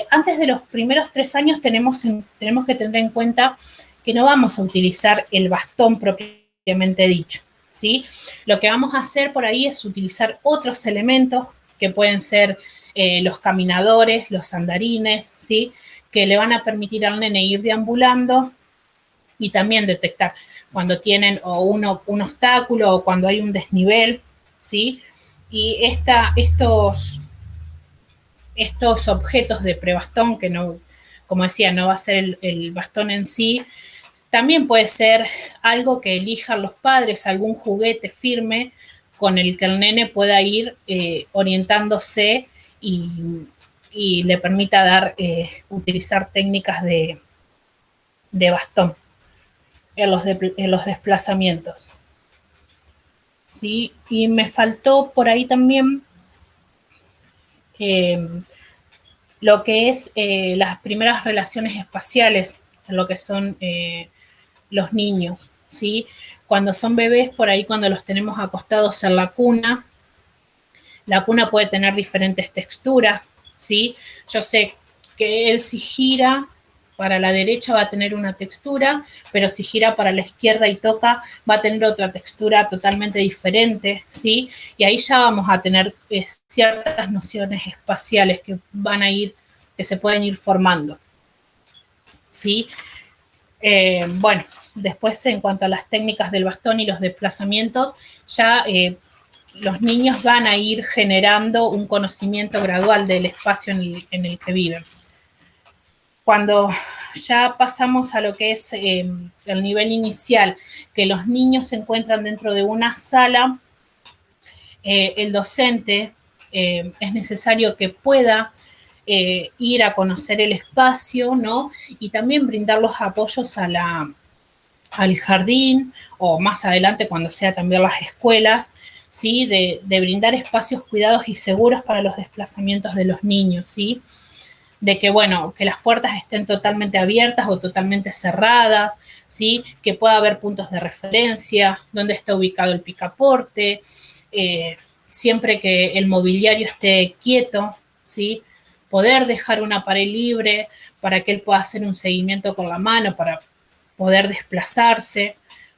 antes de los primeros 3 años tenemos que tener en cuenta que no vamos a utilizar el bastón propiamente dicho, ¿sí? Lo que vamos a hacer por ahí es utilizar otros elementos que pueden ser los caminadores, los andarines, ¿sí? Que le van a permitir al nene ir deambulando y también detectar cuando tienen o un obstáculo o cuando hay un desnivel, ¿sí? Y estos objetos de prebastón, que no, como decía, no va a ser el bastón en sí, también puede ser algo que elijan los padres, algún juguete firme con el que el nene pueda ir orientándose y le permita utilizar técnicas de bastón en los desplazamientos. ¿Sí? Y me faltó por ahí también lo que es las primeras relaciones espaciales, lo que son los niños, ¿sí? Cuando son bebés, por ahí cuando los tenemos acostados en la cuna puede tener diferentes texturas, ¿sí? Yo sé que él si gira para la derecha va a tener una textura, pero si gira para la izquierda y toca, va a tener otra textura totalmente diferente, ¿sí? Y ahí ya vamos a tener ciertas nociones espaciales que se pueden ir formando, ¿sí? Bueno, después en cuanto a las técnicas del bastón y los desplazamientos, ya los niños van a ir generando un conocimiento gradual del espacio en el que viven. Cuando ya pasamos a lo que es el nivel inicial, que los niños se encuentran dentro de una sala, el docente es necesario que pueda ir a conocer el espacio, ¿no? Y también brindar los apoyos al jardín, o más adelante cuando sea también las escuelas, ¿sí? De brindar espacios cuidados y seguros para los desplazamientos de los niños, ¿sí? De que, bueno, que las puertas estén totalmente abiertas o totalmente cerradas, ¿sí? Que pueda haber puntos de referencia, dónde está ubicado el picaporte, siempre que el mobiliario esté quieto, ¿sí? Poder dejar una pared libre para que él pueda hacer un seguimiento con la mano, para poder desplazarse,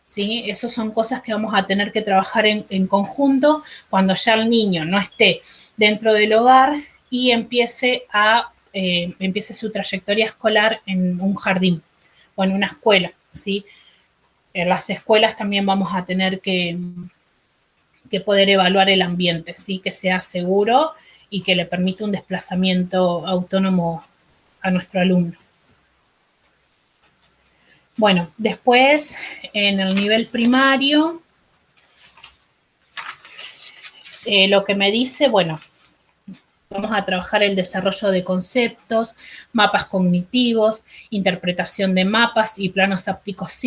¿sí? Esas son cosas que vamos a tener que trabajar en conjunto cuando ya el niño no esté dentro del hogar y empiece su trayectoria escolar en un jardín o en una escuela, ¿sí? En las escuelas también vamos a tener que poder evaluar el ambiente, ¿sí? Que sea seguro y que le permita un desplazamiento autónomo a nuestro alumno. Bueno, después en el nivel primario, lo que me dice, bueno, vamos a trabajar el desarrollo de conceptos, mapas cognitivos, interpretación de mapas y planos ápticos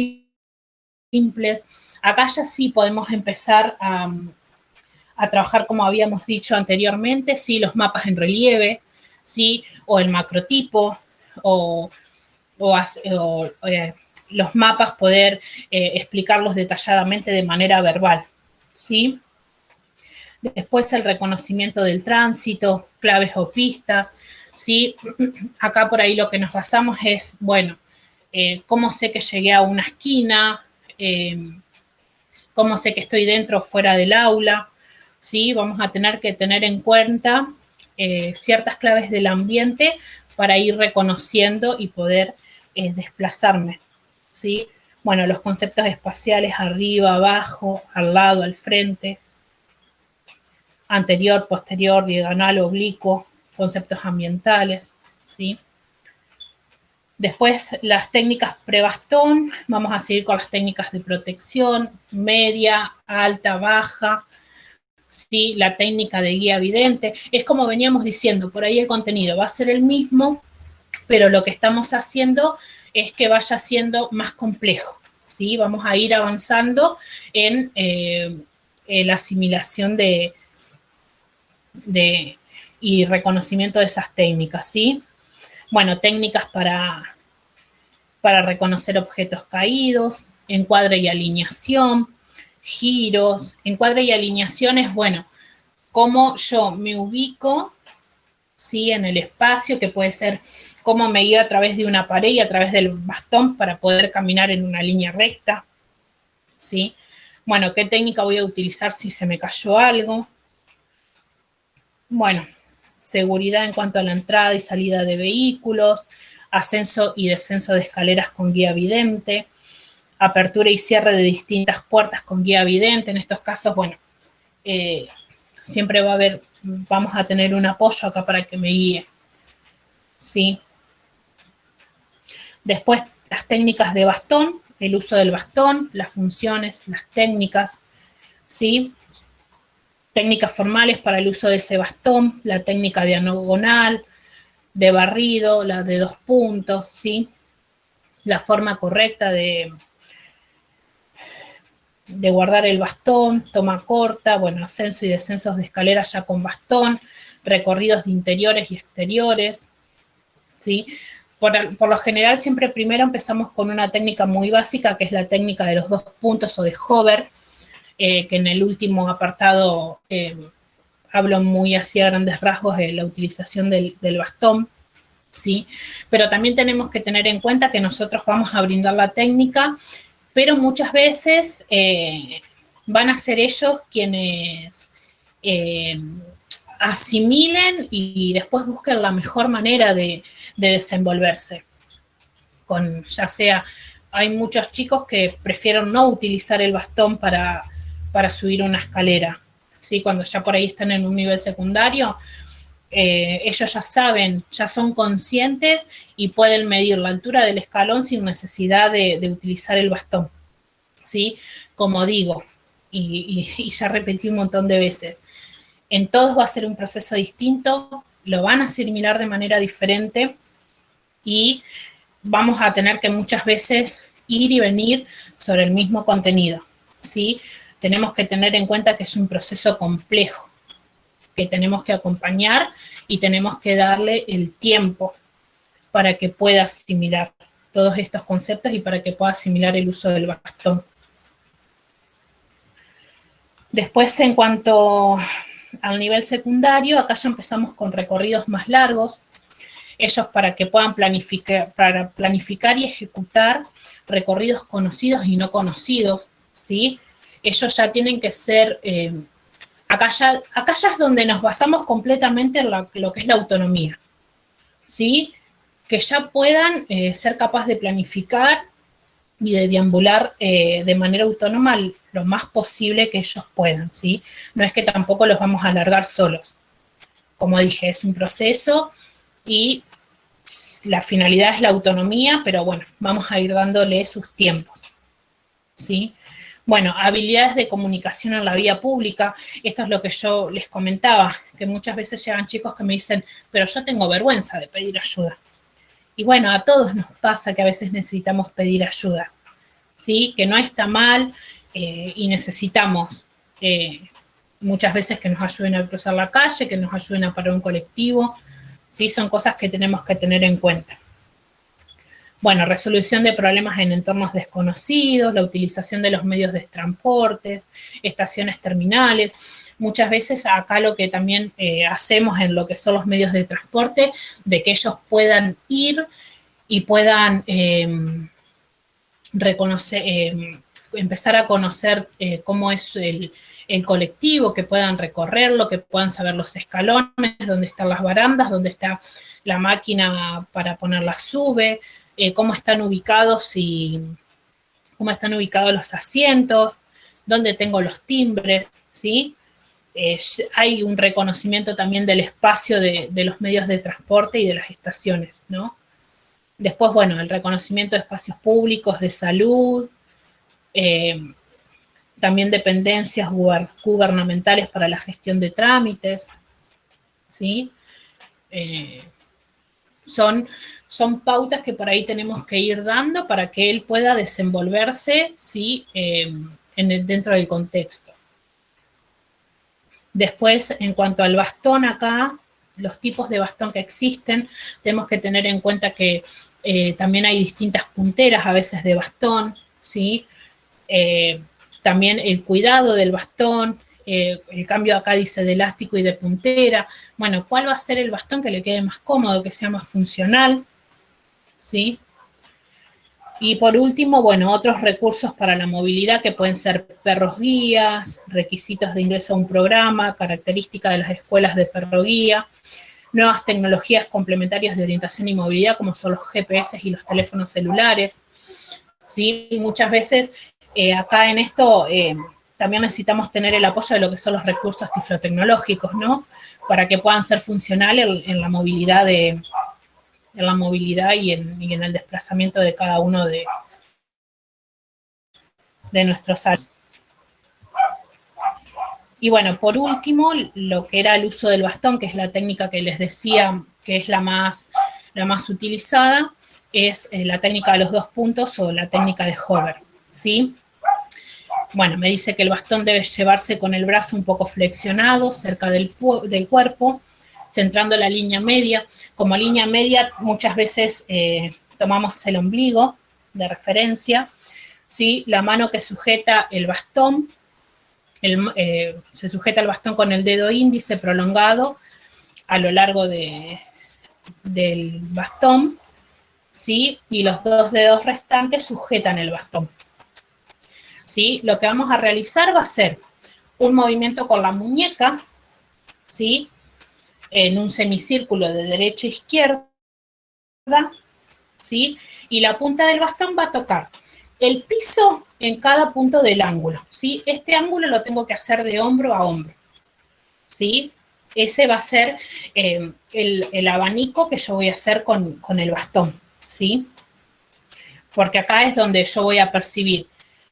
simples. Acá ya sí podemos empezar a trabajar, como habíamos dicho anteriormente, ¿sí? Los mapas en relieve, ¿sí? O el macrotipo, o los mapas poder explicarlos detalladamente de manera verbal, ¿sí? Después el reconocimiento del tránsito, claves o pistas, ¿sí? Acá por ahí lo que nos basamos es, bueno, cómo sé que llegué a una esquina, cómo sé que estoy dentro o fuera del aula, ¿sí? Vamos a tener que tener en cuenta ciertas claves del ambiente para ir reconociendo y poder desplazarme, ¿sí? Bueno, los conceptos espaciales arriba, abajo, al lado, al frente, anterior, posterior, diagonal, oblicuo, conceptos ambientales, ¿sí? Después, las técnicas prebastón, vamos a seguir con las técnicas de protección, media, alta, baja, ¿sí? La técnica de guía vidente. Es como veníamos diciendo, por ahí el contenido va a ser el mismo, pero lo que estamos haciendo es que vaya siendo más complejo, ¿sí? Vamos a ir avanzando en la asimilación y reconocimiento de esas técnicas, ¿sí? Bueno, técnicas para para reconocer objetos caídos, encuadre y alineación, giros. Encuadre y alineación es, bueno, cómo yo me ubico, ¿sí?, en el espacio, que puede ser cómo me guío a través de una pared y a través del bastón para poder caminar en una línea recta, ¿sí? Bueno, ¿qué técnica voy a utilizar si se me cayó algo? Bueno, seguridad en cuanto a la entrada y salida de vehículos, ascenso y descenso de escaleras con guía vidente, apertura y cierre de distintas puertas con guía vidente. En estos casos, bueno, siempre vamos a tener un apoyo acá para que me guíe, ¿sí? Después, las técnicas de bastón, el uso del bastón, las funciones, las técnicas, ¿sí? Técnicas formales para el uso de ese bastón, la técnica diagonal, de barrido, la de 2 puntos, ¿sí? La forma correcta de guardar el bastón, toma corta, bueno, ascenso y descensos de escaleras ya con bastón, recorridos de interiores y exteriores, ¿sí? Por lo general, siempre primero empezamos con una técnica muy básica, que es la técnica de los 2 puntos o de hover, que en el último apartado hablo muy así a grandes rasgos de la utilización del bastón, ¿sí? Pero también tenemos que tener en cuenta que nosotros vamos a brindar la técnica, pero muchas veces van a ser ellos quienes asimilen y después busquen la mejor manera de desenvolverse. Ya sea, hay muchos chicos que prefieren no utilizar el bastón para subir una escalera, ¿sí? Cuando ya por ahí están en un nivel secundario, ellos ya saben, ya son conscientes y pueden medir la altura del escalón sin necesidad de utilizar el bastón, ¿sí? Como digo, y ya repetí un montón de veces, en todos va a ser un proceso distinto, lo van a asimilar de manera diferente y vamos a tener que muchas veces ir y venir sobre el mismo contenido, ¿sí? Tenemos que tener en cuenta que es un proceso complejo, que tenemos que acompañar y tenemos que darle el tiempo para que pueda asimilar todos estos conceptos y para que pueda asimilar el uso del bastón. Después, en cuanto al nivel secundario, acá ya empezamos con recorridos más largos. Ellos, para que puedan planificar y ejecutar recorridos conocidos y no conocidos, ¿sí? Ellos ya tienen que ser, acá ya es donde nos basamos completamente en lo que es la autonomía, ¿sí? Que ya puedan ser capaces de planificar y de deambular de manera autónoma lo más posible que ellos puedan, ¿sí? No es que tampoco los vamos a alargar solos. Como dije, es un proceso y la finalidad es la autonomía, pero bueno, vamos a ir dándole sus tiempos, ¿sí? Bueno, habilidades de comunicación en la vía pública, esto es lo que yo les comentaba, que muchas veces llegan chicos que me dicen, pero yo tengo vergüenza de pedir ayuda. Y bueno, a todos nos pasa que a veces necesitamos pedir ayuda, ¿sí? Que no está mal y necesitamos muchas veces que nos ayuden a cruzar la calle, que nos ayuden a parar un colectivo, ¿sí? Son cosas que tenemos que tener en cuenta. Bueno, resolución de problemas en entornos desconocidos, la utilización de los medios de transporte, estaciones terminales. Muchas veces acá lo que también hacemos en lo que son los medios de transporte, de que ellos puedan ir y puedan empezar a conocer cómo es el colectivo, que puedan recorrerlo, que puedan saber los escalones, dónde están las barandas, dónde está la máquina para poner la sube, cómo están ubicados los asientos, dónde tengo los timbres, ¿sí? Hay un reconocimiento también del espacio de los medios de transporte y de las estaciones, ¿no? Después, bueno, el reconocimiento de espacios públicos, de salud, también dependencias gubernamentales para la gestión de trámites, ¿sí? Son pautas que por ahí tenemos que ir dando para que él pueda desenvolverse, ¿sí? Dentro del contexto. Después, en cuanto al bastón acá, los tipos de bastón que existen, tenemos que tener en cuenta que También hay distintas punteras a veces de bastón, ¿sí? También el cuidado del bastón, el cambio acá dice de elástico y de puntera. Bueno, ¿cuál va a ser el bastón que le quede más cómodo, que sea más funcional? ¿Sí? Y por último, bueno, otros recursos para la movilidad que pueden ser perros guías, requisitos de ingreso a un programa, características de las escuelas de perro guía, nuevas tecnologías complementarias de orientación y movilidad como son los GPS y los teléfonos celulares. ¿Sí? Muchas veces acá en esto también necesitamos tener el apoyo de lo que son los recursos tiflotecnológicos, ¿no? Para que puedan ser funcionales en la movilidad y en el desplazamiento de cada uno de nuestros años. Y bueno, por último, lo que era el uso del bastón, que es la técnica que les decía que es la más utilizada, es la técnica de los 2 puntos o la técnica de hover, ¿sí? Bueno, me dice que el bastón debe llevarse con el brazo un poco flexionado, cerca del cuerpo, centrando la línea media. Como línea media, muchas veces tomamos el ombligo de referencia, ¿sí? La mano que sujeta el bastón, se sujeta el bastón con el dedo índice prolongado a lo largo del bastón, ¿sí? Y los 2 dedos restantes sujetan el bastón, ¿sí? Lo que vamos a realizar va a ser un movimiento con la muñeca, ¿sí? En un semicírculo de derecha a izquierda, ¿sí? Y la punta del bastón va a tocar el piso en cada punto del ángulo, ¿sí? Este ángulo lo tengo que hacer de hombro a hombro, ¿sí? Ese va a ser el abanico que yo voy a hacer con el bastón, ¿sí? Porque acá es donde yo voy a percibir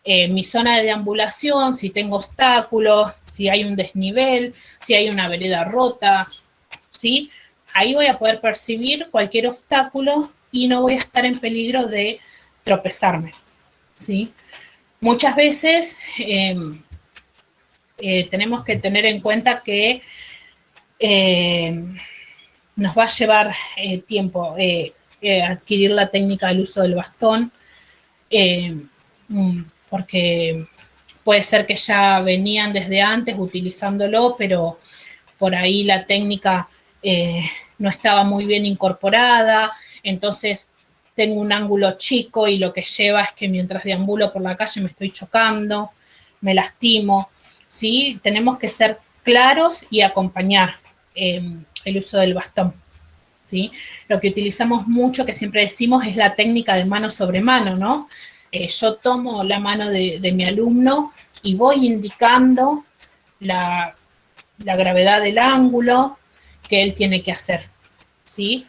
mi zona de deambulación, si tengo obstáculos, si hay un desnivel, si hay una vereda rota, ¿sí? Ahí voy a poder percibir cualquier obstáculo y no voy a estar en peligro de tropezarme, ¿sí? Muchas veces tenemos que tener en cuenta que nos va a llevar tiempo adquirir la técnica del uso del bastón, porque puede ser que ya venían desde antes utilizándolo, pero por ahí la técnica no estaba muy bien incorporada, entonces tengo un ángulo chico y lo que lleva es que mientras deambulo por la calle me estoy chocando, me lastimo, ¿sí? Tenemos que ser claros y acompañar el uso del bastón, ¿sí? Lo que utilizamos mucho, que siempre decimos, es la técnica de mano sobre mano, ¿no? Yo tomo la mano de mi alumno y voy indicando la gravedad del ángulo que él tiene que hacer, ¿sí?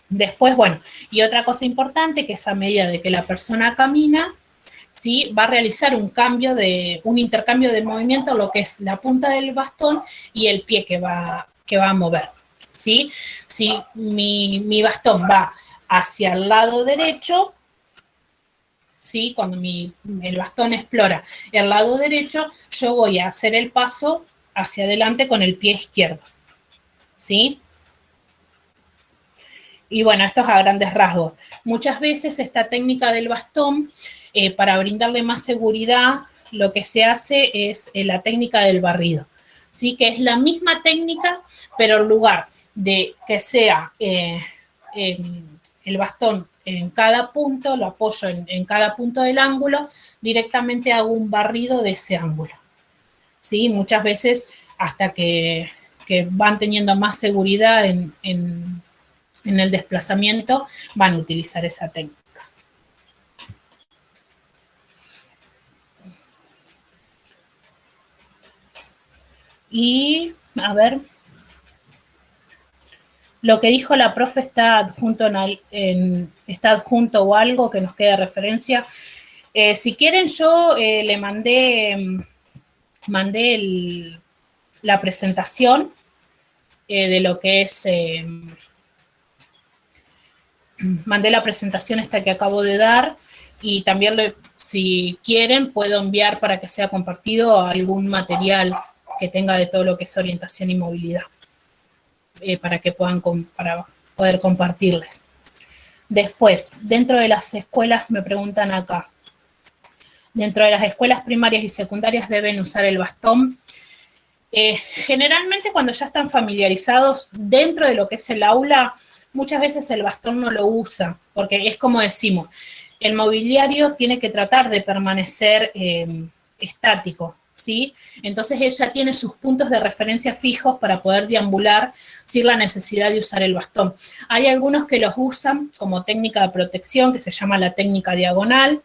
Después, bueno, y otra cosa importante, que es a medida de que la persona camina, ¿sí? Va a realizar un intercambio de movimiento, lo que es la punta del bastón y el pie que va a mover, ¿sí? Si mi bastón va hacia el lado derecho, ¿sí? Cuando el bastón explora el lado derecho, yo voy a hacer el paso hacia adelante con el pie izquierdo, ¿sí? Y bueno, esto es a grandes rasgos. Muchas veces esta técnica del bastón, para brindarle más seguridad, lo que se hace es la técnica del barrido, ¿sí? Que es la misma técnica, pero en lugar de que sea el bastón en cada punto, lo apoyo en cada punto del ángulo, directamente hago un barrido de ese ángulo, ¿sí? Muchas veces hasta que van teniendo más seguridad en el desplazamiento, van a utilizar esa técnica. Y, a ver, lo que dijo la profe está adjunto está adjunto o algo que nos quede de referencia. Si quieren, yo le mandé la presentación de lo que es... mandé la presentación esta que acabo de dar y también, si quieren, puedo enviar para que sea compartido algún material que tenga de todo lo que es orientación y movilidad, para que puedan poder compartirles. Después, dentro de las escuelas, me preguntan acá, dentro de las escuelas primarias y secundarias deben usar el bastón. Generalmente cuando ya están familiarizados dentro de lo que es el aula, muchas veces el bastón no lo usa, porque es como decimos, el mobiliario tiene que tratar de permanecer estático, ¿sí? Entonces ella tiene sus puntos de referencia fijos para poder deambular sin la necesidad de usar el bastón. Hay algunos que los usan como técnica de protección, que se llama la técnica diagonal,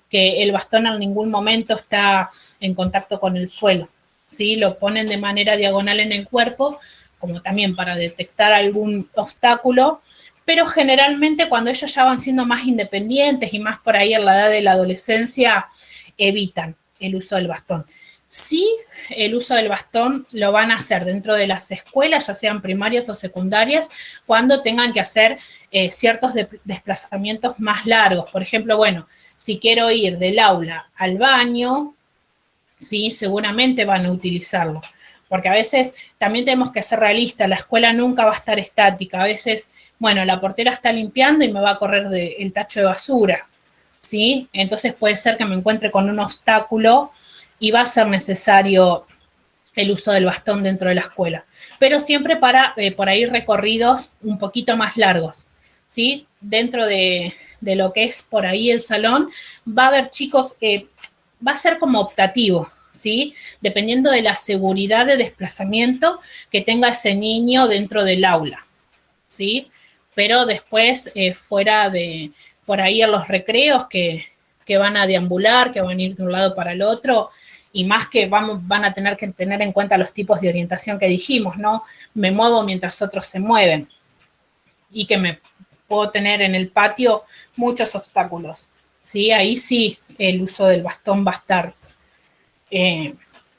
que el bastón en ningún momento está en contacto con el suelo, ¿sí? Lo ponen de manera diagonal en el cuerpo, como también para detectar algún obstáculo, pero generalmente cuando ellos ya van siendo más independientes y más por ahí en la edad de la adolescencia, evitan el uso del bastón. Sí, el uso del bastón lo van a hacer dentro de las escuelas, ya sean primarias o secundarias, cuando tengan que hacer ciertos desplazamientos más largos. Por ejemplo, bueno, si quiero ir del aula al baño, sí, seguramente van a utilizarlo. Porque a veces también tenemos que ser realistas, la escuela nunca va a estar estática. A veces, bueno, la portera está limpiando y me va a correr el tacho de basura, ¿sí? Entonces puede ser que me encuentre con un obstáculo y va a ser necesario el uso del bastón dentro de la escuela. Pero siempre para, por ahí, recorridos un poquito más largos, ¿sí? Dentro de lo que es por ahí el salón, va a haber chicos, va a ser como optativo, ¿sí? Dependiendo de la seguridad de desplazamiento que tenga ese niño dentro del aula, ¿sí? Pero después, fuera de, por ahí en los recreos que van a deambular, que van a ir de un lado para el otro, y más que van a tener que tener en cuenta los tipos de orientación que dijimos, ¿no? Me muevo mientras otros se mueven, y que me puedo tener en el patio muchos obstáculos, ¿sí? Ahí sí el uso del bastón va a estar,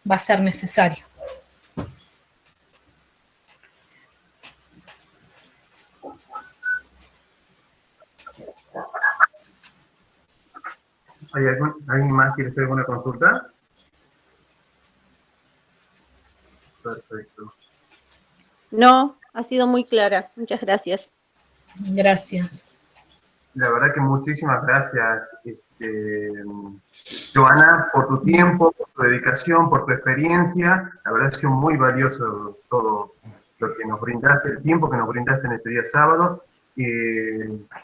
va a ser necesario. ¿Alguien más quiere hacer alguna consulta? Perfecto. No, ha sido muy clara. Muchas gracias. Gracias. La verdad que muchísimas gracias, Joana, por tu tiempo, por tu dedicación, por tu experiencia. La verdad ha sido muy valioso todo lo que nos brindaste, el tiempo que nos brindaste en este día sábado.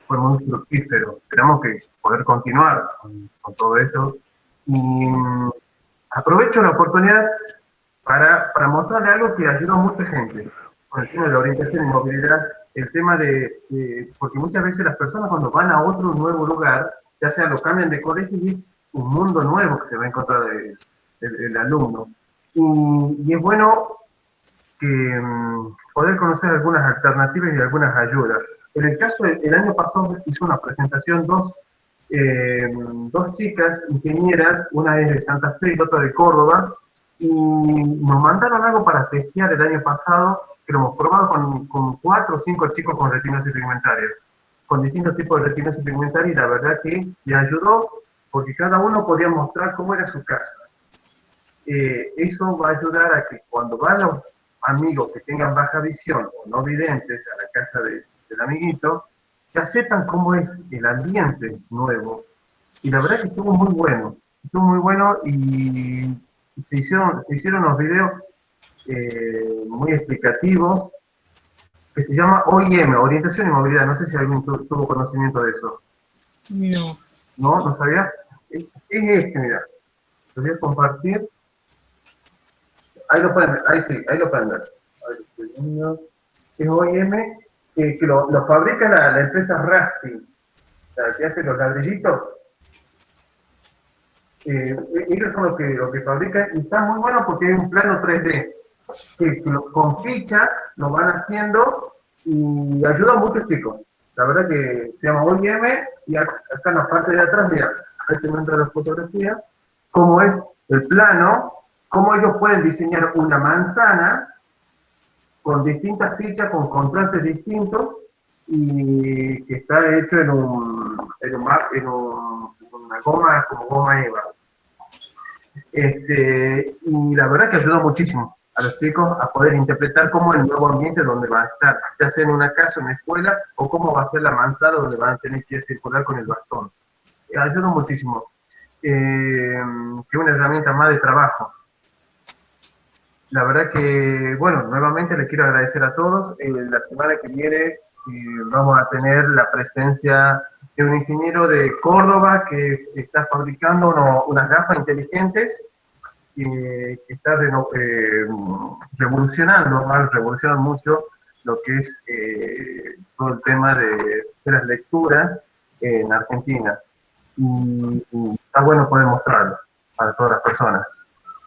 Fue muy fructífero. Esperamos que poder continuar con todo esto. Y aprovecho la oportunidad para mostrarle algo que ayuda a mucha gente con el tema de la orientación y movilidad. El tema porque muchas veces las personas cuando van a otro nuevo lugar, ya sea lo cambian de colegio y es un mundo nuevo que se va a encontrar el alumno. Y es bueno que poder conocer algunas alternativas y algunas ayudas. En el caso, el año pasado hizo una presentación dos chicas ingenieras, una es de Santa Fe y la otra de Córdoba, y nos mandaron algo para testear el año pasado, que lo hemos probado con 4 o 5 chicos con retinosis pigmentaria, con distintos tipos de retinosis pigmentaria, y la verdad que le ayudó porque cada uno podía mostrar cómo era su casa. Eso va a ayudar a que cuando van los amigos que tengan baja visión o no videntes a la casa del amiguito, ya sepan cómo es el ambiente nuevo. Y la verdad que estuvo muy bueno y se hicieron unos videos muy explicativos, que se llama OIM, Orientación y Movilidad. No sé si alguien tuvo conocimiento de eso. No. ¿No sabía? Es mira. Lo voy a compartir. Ahí lo pueden ver, ahí lo pueden ver. Es OIM, que lo fabrica la empresa Rafting, la que hace los ladrillitos. Ellos son los que fabrican, y está muy bueno porque es un plano 3D. Con fichas lo van haciendo y ayuda a muchos chicos. La verdad que se llama OIM, y acá en la parte de atrás, mira, ahí te muestro la fotografía, cómo es el plano, cómo ellos pueden diseñar una manzana con distintas fichas, con contrastes distintos, y que está hecho en una goma, como goma Eva. Y la verdad que ayudó muchísimo a los chicos a poder interpretar cómo el nuevo ambiente donde van a estar, ya sea en una casa, en una escuela, o cómo va a ser la manzana donde van a tener que circular con el bastón. Ayuda muchísimo. Que una herramienta más de trabajo. La verdad que, bueno, nuevamente les quiero agradecer a todos. La semana que viene vamos a tener la presencia de un ingeniero de Córdoba que está fabricando unas gafas inteligentes que está revolucionando mucho lo que es todo el tema de las lecturas en Argentina. Y está bueno poder mostrarlo para todas las personas.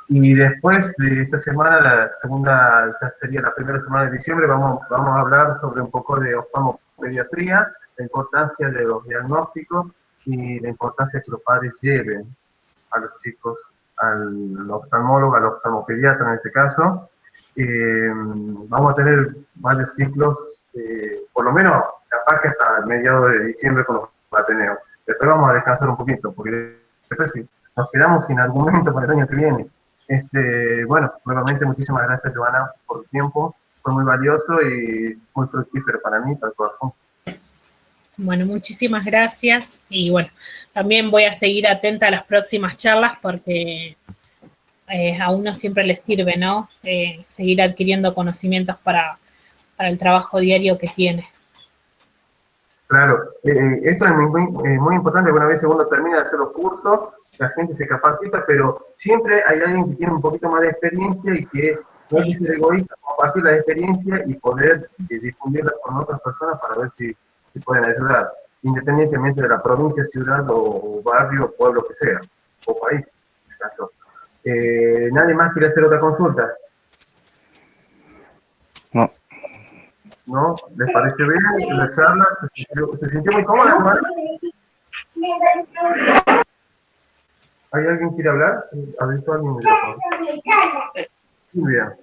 Y después de esa semana, la segunda, ya sería la primera semana de diciembre, vamos a hablar sobre un poco de oftalmopediatría, la importancia de los diagnósticos y la importancia que los padres lleven a los chicos al oftalmólogo, al oftalmopediatra en este caso. Vamos a tener varios ciclos, por lo menos capaz que hasta el mediados de diciembre con los Ateneos. Después vamos a descansar un poquito, porque después sí, nos quedamos sin argumento para el año que viene. Bueno, nuevamente muchísimas gracias, Joana, por tu tiempo. Fue muy valioso y muy fructífero para mí, para el corazón. Bueno, muchísimas gracias. Y bueno, también voy a seguir atenta a las próximas charlas porque a uno siempre les sirve, ¿no? Seguir adquiriendo conocimientos para el trabajo diario que tiene. Claro, esto es muy importante, porque una vez uno termina de hacer los cursos, la gente se capacita, pero siempre hay alguien que tiene un poquito más de experiencia y que no hay que ser egoísta, compartir la experiencia y poder difundirla con otras personas para ver si pueden ayudar, independientemente de la provincia, ciudad o barrio, pueblo que sea, o país, en este caso. ¿Nadie más quiere hacer otra consulta? No. ¿No? ¿Les pareció bien la charla? ¿Se sintió muy cómoda, ¿no? ¿Hay alguien que quiere hablar? ¿Ha visto alguien? Silvia.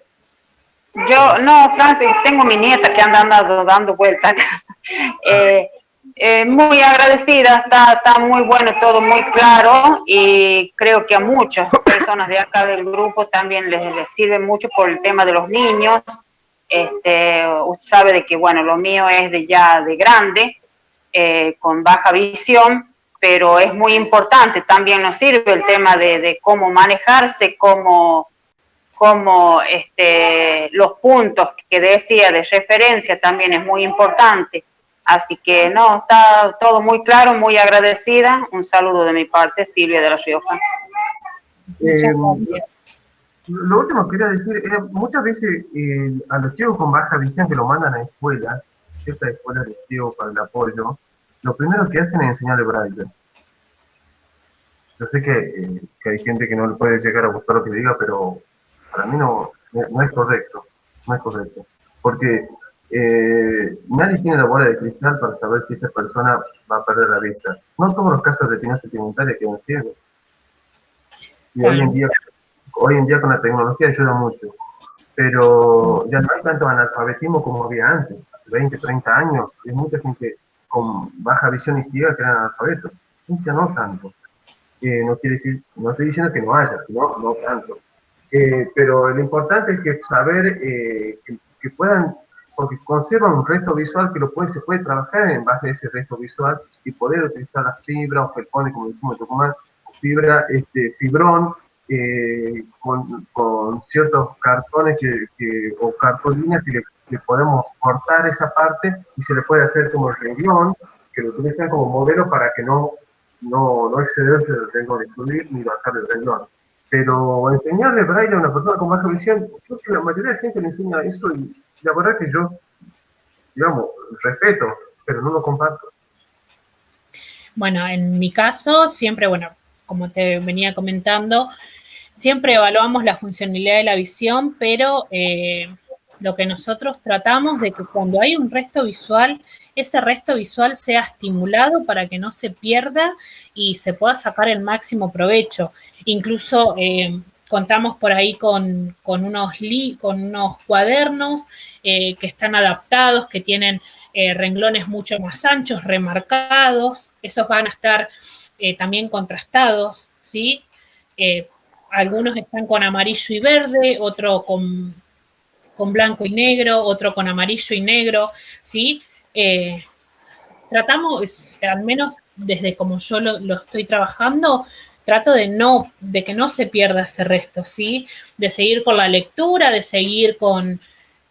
Yo, no, Francis, tengo mi nieta que anda dando vueltas. Muy agradecida, está muy bueno, todo muy claro, y creo que a muchas personas de acá del grupo también les sirve mucho por el tema de los niños. Usted sabe de que, bueno, lo mío es ya de grande, con baja visión, pero es muy importante, también nos sirve el tema de cómo manejarse, cómo los puntos que decía de referencia también es muy importante. Así que no, está todo muy claro, muy agradecida. Un saludo de mi parte, Silvia de La Rioja. Muchas gracias. Lo último que quería decir era, muchas veces a los chicos con baja visión que lo mandan a escuelas, ciertas escuelas de ciego para el apoyo, lo primero que hacen es enseñarle braille. Yo sé que hay gente que no le puede llegar a gustar lo que diga, pero para mí no es correcto, porque nadie tiene la bola de cristal para saber si esa persona va a perder la vista. No todos los casos de retinosis pigmentaria quedan ciegos. Y hoy en día con la tecnología ayuda mucho, pero ya no hay tanto analfabetismo como había antes, hace 20, 30 años. Hay mucha gente con baja visión y ciega que eran analfabetos, ya no tanto. No quiere decir, no estoy diciendo que no haya, sino no tanto. Pero lo importante es que saber que puedan, porque conservan un resto visual que se puede trabajar en base a ese resto visual y poder utilizar las fibras o felpones, como decimos en Tucumán, fibra, fibrón, con ciertos cartones o cartolinas que le podemos cortar esa parte y se le puede hacer como el renglón, que lo utilizan como modelo para que no excederse del renglón, excluir ni bajar el renglón. Pero enseñarle braille a una persona con baja visión, creo que la mayoría de la gente le enseña eso y la verdad que yo, digamos, respeto, pero no lo comparto. Bueno, en mi caso, siempre, bueno, como te venía comentando, siempre evaluamos la funcionalidad de la visión, pero lo que nosotros tratamos de que cuando hay un resto visual, ese resto visual sea estimulado para que no se pierda y se pueda sacar el máximo provecho. Incluso contamos por ahí con unos cuadernos que están adaptados, que tienen renglones mucho más anchos, remarcados. Esos van a estar también contrastados, ¿sí? Algunos están con amarillo y verde, otro con con blanco y negro, otro con amarillo y negro, ¿sí? Tratamos, al menos desde como yo lo estoy trabajando, trato de que no se pierda ese resto, ¿sí? De seguir con la lectura, de seguir con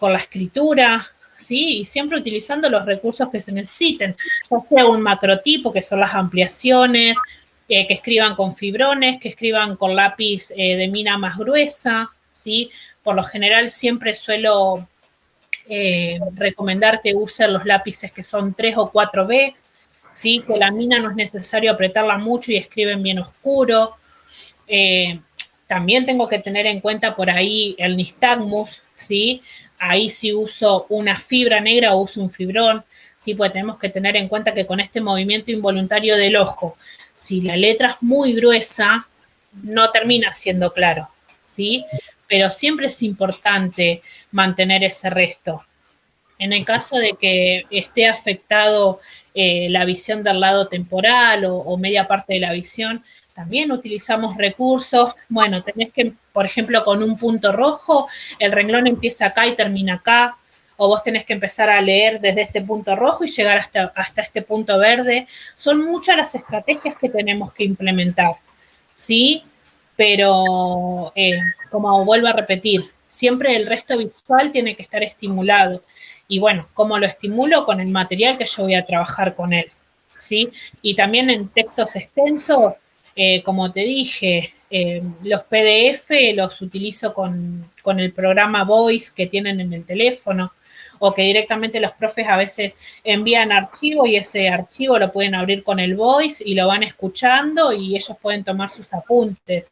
la escritura, ¿sí? Y siempre utilizando los recursos que se necesiten, ya sea un macrotipo, que son las ampliaciones, que escriban con fibrones, que escriban con lápiz de mina más gruesa, ¿sí? Por lo general siempre suelo recomendar que usen los lápices que son 3 o 4B, ¿sí? Que la mina no es necesario apretarla mucho y escriben bien oscuro. También tengo que tener en cuenta por ahí el nistagmus, ¿sí? Ahí si uso una fibra negra o uso un fibrón, ¿sí? Pues tenemos que tener en cuenta que con este movimiento involuntario del ojo, si la letra es muy gruesa, no termina siendo claro, ¿sí? Pero siempre es importante mantener ese resto. En el caso de que esté afectado la visión del lado temporal o media parte de la visión, también utilizamos recursos. Bueno, tenés que, por ejemplo, con un punto rojo, el renglón empieza acá y termina acá, o vos tenés que empezar a leer desde este punto rojo y llegar hasta este punto verde. Son muchas las estrategias que tenemos que implementar, ¿sí? Pero, como vuelvo a repetir, siempre el resto visual tiene que estar estimulado. Y bueno, ¿cómo lo estimulo? Con el material que yo voy a trabajar con él, ¿sí? Y también en textos extensos, como te dije, los PDF los utilizo con el programa Voice que tienen en el teléfono, o que directamente los profes a veces envían archivo y ese archivo lo pueden abrir con el Voice y lo van escuchando y ellos pueden tomar sus apuntes.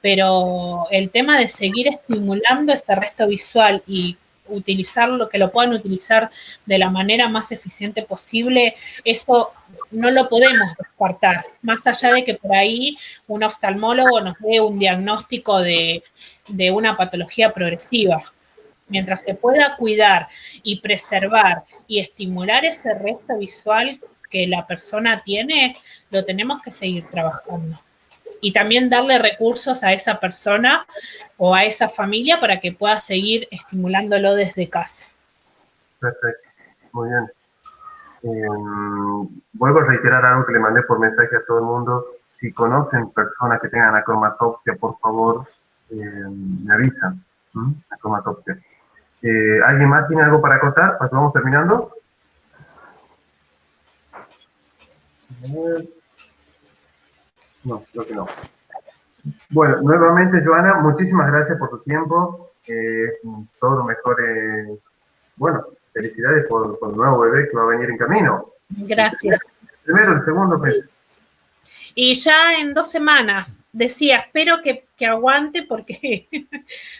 Pero el tema de seguir estimulando ese resto visual y utilizarlo, que lo puedan utilizar de la manera más eficiente posible, eso no lo podemos descartar, más allá de que por ahí un oftalmólogo nos dé un diagnóstico de una patología progresiva. Mientras se pueda cuidar y preservar y estimular ese resto visual que la persona tiene, lo tenemos que seguir trabajando. Y también darle recursos a esa persona o a esa familia para que pueda seguir estimulándolo desde casa. Perfecto, muy bien. Vuelvo a reiterar algo que le mandé por mensaje a todo el mundo. Si conocen personas que tengan acromatopsia, por favor, me avisan. Acromatopsia. ¿Alguien más tiene algo para acotar? ¿Vamos terminando? No, creo que no. Bueno, nuevamente, Joana, muchísimas gracias por tu tiempo. Todo lo mejor. Bueno, felicidades por el nuevo bebé que va a venir en camino. Gracias. El primero, el segundo mes. Y ya en 2 semanas, decía, espero que aguante porque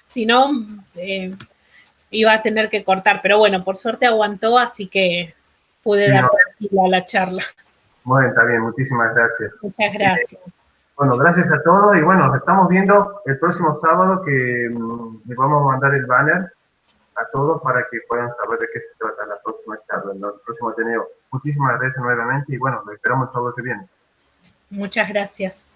si no iba a tener que cortar. Pero bueno, por suerte aguantó, así que pude dar tranquila a la charla. Bueno, está bien, muchísimas gracias. Muchas gracias. Bueno, gracias a todos y bueno, nos estamos viendo el próximo sábado que les vamos a mandar el banner a todos para que puedan saber de qué se trata la próxima charla, el próximo Ateneo. Muchísimas gracias nuevamente y bueno, nos esperamos el sábado que viene. Muchas gracias.